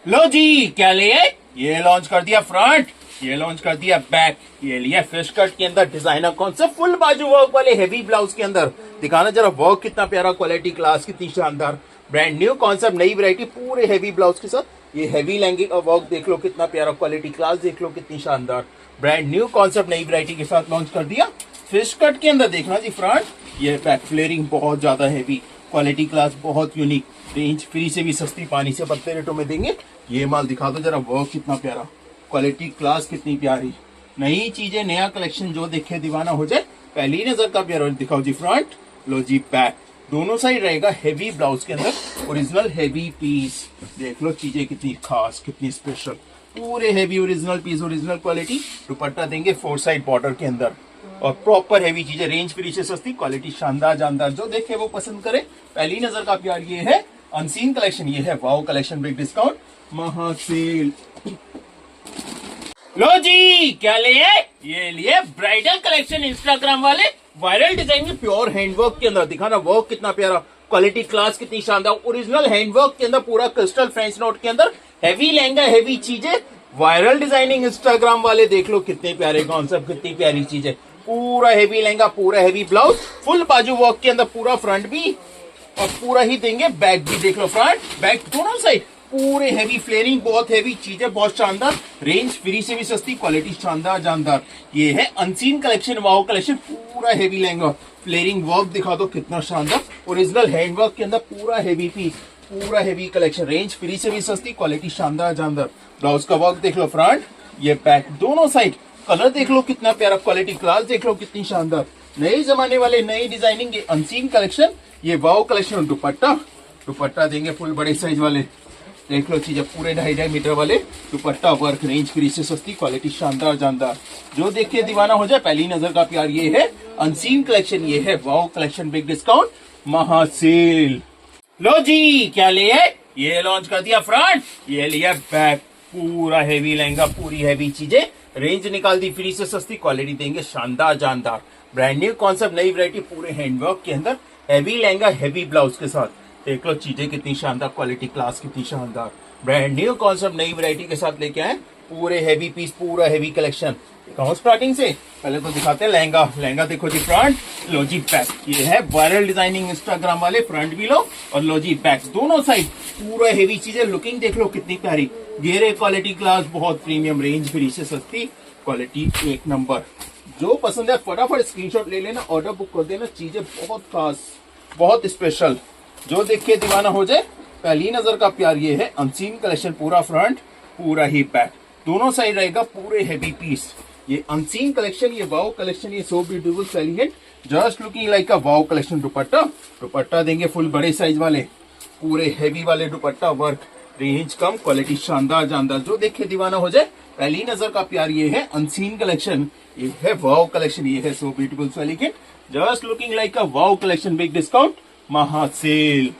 लो जी क्या ले, ये लॉन्च कर दिया फ्रंट, ये लॉन्च कर दिया बैक, ये लिया फिश कट के अंदर डिजाइनर कॉन्सेप्ट, फुल बाजू वर्क वाले हैवी ब्लाउज के अंदर। दिखाना जरा वर्क कितना प्यारा, क्वालिटी क्लास कितनी शानदार, ब्रांड न्यू कॉन्सेप्ट नई वैरायटी, पूरे हैवी ब्लाउज के साथ, ये हैवी लहंगे का वर्क देख लो कितना प्यारा, क्वालिटी क्लास देख लो कितनी शानदार, ब्रांड न्यू कॉन्सेप्ट नई वैरायटी के साथ लॉन्च कर दिया। फिश कट के अंदर देखना जी फ्रंट, ये बैक फ्लेयरिंग बहुत ज्यादा हैवी, क्वालिटी क्लास बहुत यूनिक, रेंज फ्री से भी सस्ती, पानी से पत्ते रेटों में देंगे। ये माल दिखा दो जरा, वर्क कितना प्यारा, क्वालिटी क्लास कितनी प्यारी, नई चीजें नया कलेक्शन, जो देखे दीवाना हो जाए, पहली नजर का प्यारा। दिखाओ जी फ्रंट, लो जी बैक, दोनों साइड रहेगा हैवी ब्लाउज के अंदर, ओरिजिनल हैवी पीस, देख लो चीजें कितनी खास, कितनी स्पेशल, पूरे heavy original piece, original quality, dupatta देंगे 4 साइड बॉर्डर के अंदर, और प्रॉपर हैवी चीजें, रेंज फ्री से सस्ती, क्वालिटी शानदार जानदार, जो देखे वो पसंद करे, पहली नजर का प्यार। ये है अनसीन कलेक्शन, ये है वाओ कलेक्शन, बिग डिस्काउंट महासेल। लो जी क्या लिए, ये लिए ब्राइडल कलेक्शन, इंस्टाग्राम वाले वायरल डिजाइन में प्योर हैंडवर्क के अंदर। दिखाना वर्क कितना प्यारा, क्वालिटी क्लास कितनी शानदार, ओरिजिनल हैंडवर्क के अंदर, पूरा क्रिस्टल फ्रेंच नोट के अंदर, हैवी लहंगा, हैवी चीजें, वायरल डिजाइनिंग, इंस्टाग्राम वाले देख लो कितने प्यारे कॉन्सेप्ट, कितनी प्यारी चीजें, पूरा हेवी लहंगा, पूरा हेवी ब्लाउज, फुल बाजू वर्क के अंदर, पूरा फ्रंट भी और पूरा ही देंगे बैक भी। देख लो फ्रंट बैक दोनों साइड पूरे हेवी फ्लेयरिंग, बहुत हेवी चीजें, बहुत शानदार रेंज, फ्री से भी सस्ती, क्वालिटी शानदार जानदार। ये है अनसीन कलेक्शन, वाओ कलेक्शन, पूरा हेवी लहंगा, फ्लेयरिंग वर्क दिखा दो कितना शानदार, ओरिजिनल हैंड वर्क के अंदर पूरा हेवी पीस, पूरा हेवी कलेक्शन, रेंज फ्री से भी सस्ती, क्वालिटी शानदार जानदार। ब्लाउज का वर्क देख लो फ्रंट, ये बैक दोनों साइड, कलर देख लो कितना प्यारा, क्वालिटी क्लास देख लो कितनी शानदार, नए जमाने वाले नई डिजाइनिंग, ये अनसीन कलेक्शन, ये वाओ कलेक्शन। दुपट्टा देंगे फुल बड़े साइज वाले, देख लो चीजें, पूरे 2.5 मीटर वाले दुपट्टा वर्क, रेंज फ्री से सस्ती, क्वालिटी शानदार जानदार, जो देखिए दीवाना हो जाए, पहली नजर का प्यार। ये है अनसीन कलेक्शन, ये है वाओ कलेक्शन, बिग डिस्काउंट महासेल। लो जी क्या ले है, ये लॉन्च कर दिया फ्रंट, ये लिया बैक, पूरा हेवी लहंगा, पूरी हेवी चीजें, रेंज निकाल दी फ्री से सस्ती, क्वालिटी देंगे शानदार जानदार, ब्रांड न्यू कॉन्सेप्ट, नई वैरायटी, पूरे हैंडवर्क के अंदर, हेवी लहंगा, हेवी ब्लाउज के साथ, देख लो चीजें कितनी शानदार, क्वालिटी क्लास कितनी शानदार, ब्रांड न्यू कॉन्सेप्ट, नई वैरायटी के साथ लेके आए, पूरे हेवी पीस, पूरा हेवी कलेक्शन। कहूँ स्टार्टिंग से, पहले तो दिखाते हैं लहंगा। लहंगा देखो जी फ्रंट, लो जी बैक, ये है वायरल डिजाइनिंग इंस्टाग्राम वाले, फ्रंट भी लो और लो जी बैक, दोनों साइड पूरा हेवी चीजें, लुकिंग देख लो कितनी प्यारी, घेरे, क्वालिटी क्लास, बहुत प्रीमियम, रेंज फ्री से सस्ती, क्वालिटी एक नंबर। जो पसंद है फटाफट स्क्रीनशॉट ले लेना, ऑर्डर बुक कर देना, चीजें बहुत खास, बहुत स्पेशल, जो देख के दीवाना हो जाए, पहली नजर का प्यार। ये है अनसीन कलेक्शन, पूरा फ्रंट, पूरा ही बैक, दोनों साइड रहेगा पूरे हेवी पीस। ये अनसीन कलेक्शन, ये वाओ कलेक्शन, ये so beautiful, elegant, just looking like a wow collection. दुपट्टा देंगे फुल बड़े साइज वाले, पूरे हेवी वाले दुपट्टा वर्क, रेंज कम, क्वालिटी शानदार जानदार, जो देखे दीवाना हो जाए, पहली नजर का प्यार। ये है अनसीन कलेक्शन, ये है वाओ कलेक्शन, ये है so beautiful, elegant, just looking like a wow collection, big discount महासेल।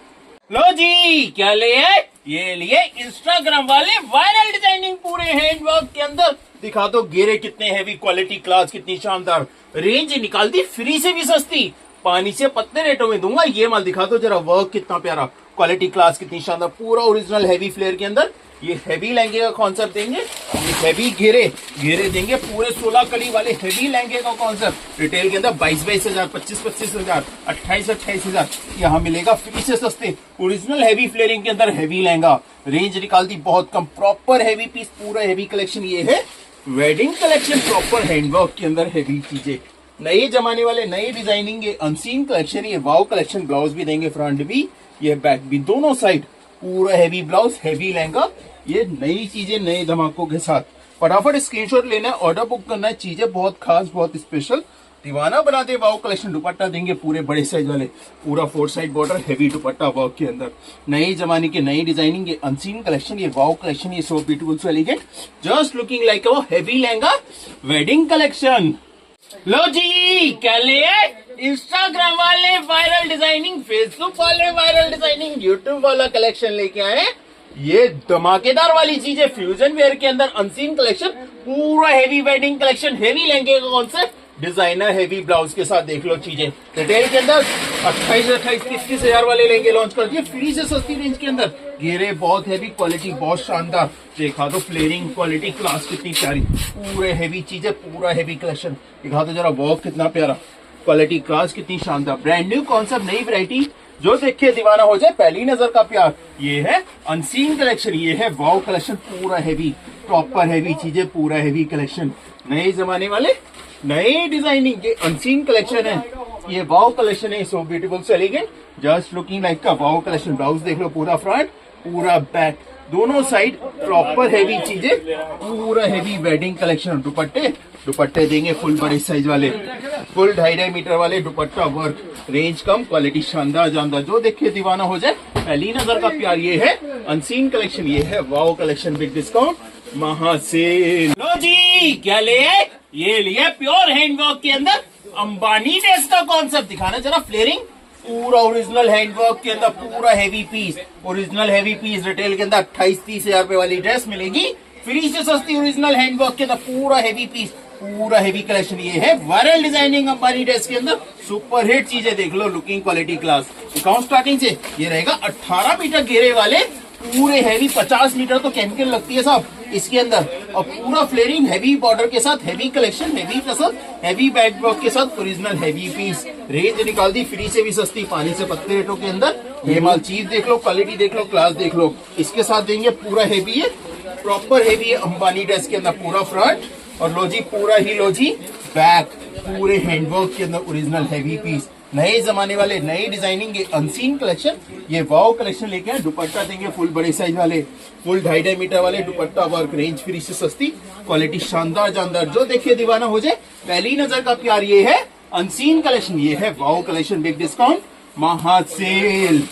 लो जी क्या ले है, ये लिए इंस्टाग्राम वाले वायरल डिजाइनिंग, पूरे हैंडवर्क के अंदर, दिखा दो घेरे कितने हेवी, क्वालिटी क्लास कितनी शानदार, रेंज निकाल दी फ्री से भी सस्ती, पानी से पत्ते रेटों में दूंगा। ये माल दिखा दो जरा, वर्क कितना प्यारा, क्वालिटी क्लास कितनी शानदार, पूरा ओरिजिनल हेवी फ्लेयर के अंदर, ये हेवी लहंगे का कॉन्सेप्ट देंगे, ये हेवी घेरे देंगे, पूरे 16 कली वाले हेवी लहंगे का कॉन्सेप्ट, रिटेल के अंदर 22 हजार, 25 हजार, 28 हजार, यहाँ मिलेगा फ्री से सस्ते, ओरिजिनल हेवी फ्लेयरिंग के अंदर हेवी लहंगा, रेंज निकाल दी बहुत कम, प्रॉपर हेवी पीस, पूरा हेवी कलेक्शन। ये है वेडिंग कलेक्शन, प्रॉपर हैंडवर्क के अंदर हेवी चीजें, नए जमाने वाले नए डिजाइनिंग, ये अनसीन कलेक्शन, ये वाओ कलेक्शन, ब्लाउज भी देंगे, फ्रंट भी, ये बैक भी, दोनों साइड पूरा हेवी ब्लाउज, हेवी लहंगा, ये नई चीजें नए धमाकों के साथ। फटाफट स्क्रीनशॉट लेना है, ऑर्डर बुक करना है, चीजें बहुत खास, बहुत स्पेशल, दीवाना बना दे वाओ कलेक्शन। दुपट्टा देंगे पूरे बड़े साइज वाले, पूरा 4 side border, heavy dupatta work के अंदर, नए जमाने की नई डिजाइनिंग, ये अनसीन कलेक्शन, ये वाओ कलेक्शन, ये so beautiful, so elegant, just looking like a heavy lehenga, wedding collection. लो जी क्या ले, इंस्टाग्राम वाले वायरल डिजाइनिंग, फेसबुक वाले वायरल डिजाइनिंग, यूट्यूब वाला कलेक्शन लेके आए, ये धमाकेदार वाली चीजें, फ्यूजन वेयर के अंदर अनसीन कलेक्शन, पूरा हेवी वेडिंग कलेक्शन, हेवी लहंगे का कॉन्सेप्ट, डिजाइनर हेवी ब्लाउज के साथ, देख लो चीजें, रिटेल के अंदर 28-30 हजार वाले लहंगे लॉन्च कर दिए फ्री से सस्ती रेंज के अंदर, घेरे बहुत हेवी, क्वालिटी बहुत शानदार, देखा दो फ्लेयरिंग, क्वालिटी क्लास कितनी प्यारी, पूरे हेवी चीजें, पूरा हेवी कलेक्शन, दिखा दो जरा वर्क कितना प्यारा, क्वालिटी क्लास कितनी शानदार, ब्रांड न्यू कॉन्सेप्ट, नई वैरायटी, जो देखे दीवाना हो जाए, पहली नजर का प्यार। ये है अनसीन कलेक्शन, ये है वाओ कलेक्शन, पूरा हेवी, प्रॉपर हेवी चीजें, पूरा हेवी कलेक्शन, नए जमाने वाले नए डिजाइनिंग के अनसीन कलेक्शन है, ये वाओ कलेक्शन है, so beautiful, so elegant, just looking like का वाओ कलेक्शन। ब्लाउज देख लो, पूरा फ्रंट, पूरा बैक, दोनों साइड प्रॉपर हेवी चीजें, पूरा हेवी वेडिंग कलेक्शन। दुपट्टे देंगे फुल बड़े साइज वाले, फुल 2.5 मीटर वाले दुपट्टा वर्क, रेंज कम, क्वालिटी शानदार जानदार, जो देखे दीवाना हो जाए, पहली नजर का प्यार। ये है अनसीन कलेक्शन, ये है वाओ कलेक्शन, बिग डिस्काउंट महासेल। लो जी क्या ले, ये लिए प्योर हैंडवर्क के अंदर अंबानी ड्रेस का कॉन्सेप्ट, दिखाना जरा, फ्लेयरिंग, पूरा ओरिजिनल हैंडवर्क के अंदर, पूरा heavy piece, original heavy piece, retail के अंदर 28-30 हजार रुपए वाली ड्रेस मिलेगी फ्री से सस्ती, ओरिजिनल हैंडवर्क के अंदर, पूरा हेवी पीस, पूरा हेवी कलेक्शन। ये है वायरल डिजाइनिंग अंबानी ड्रेस के अंदर, सुपर हिट चीजें, देख लो, looking, quality, class. Account starting से ये रहेगा 18 मीटर घेरे वाले, पूरे हैवी, 50 मीटर तो केमिकल लगती है साहब, इसके अंदर, और पूरा फ्लेयरिंग हैवी बॉर्डर के साथ, heavy collection, heavy tussle, heavy back work के साथ, ओरिजिनल हैवी पीस। रेंज निकाल दी फ्री से भी सस्ती, पानी से पत्ते रेटों के अंदर। ये माल चीज देख लो, क्वालिटी देख लो, क्लास देख लो। इसके साथ देंगे पूरा हैवी है, प्रॉपर हैवी है अंबानी ड्रेस के अंदर, पूरा फ्रंट, और लो जी पूरा ही लो जी बैक, पूरे हैंडवर्क के अंदर ओरिजिनल हैवी पीस। नए जमाने वाले, नई डिजाइनिंग, ये अनसीन कलेक्शन, ये वाओ कलेक्शन लेके आए। दुपट्टा देंगे फुल बड़े साइज वाले, फुल 2.5 मीटर वाले दुपट्टा वर्क, रेंज फ्री से सस्ती, क्वालिटी शानदार जानदार, जो देखिए दीवाना हो जाए। पहली नजर का प्यार ये है अनसीन कलेक्शन, ये है वाओ कलेक्शन, बिग डिस्काउंट, महा सेल।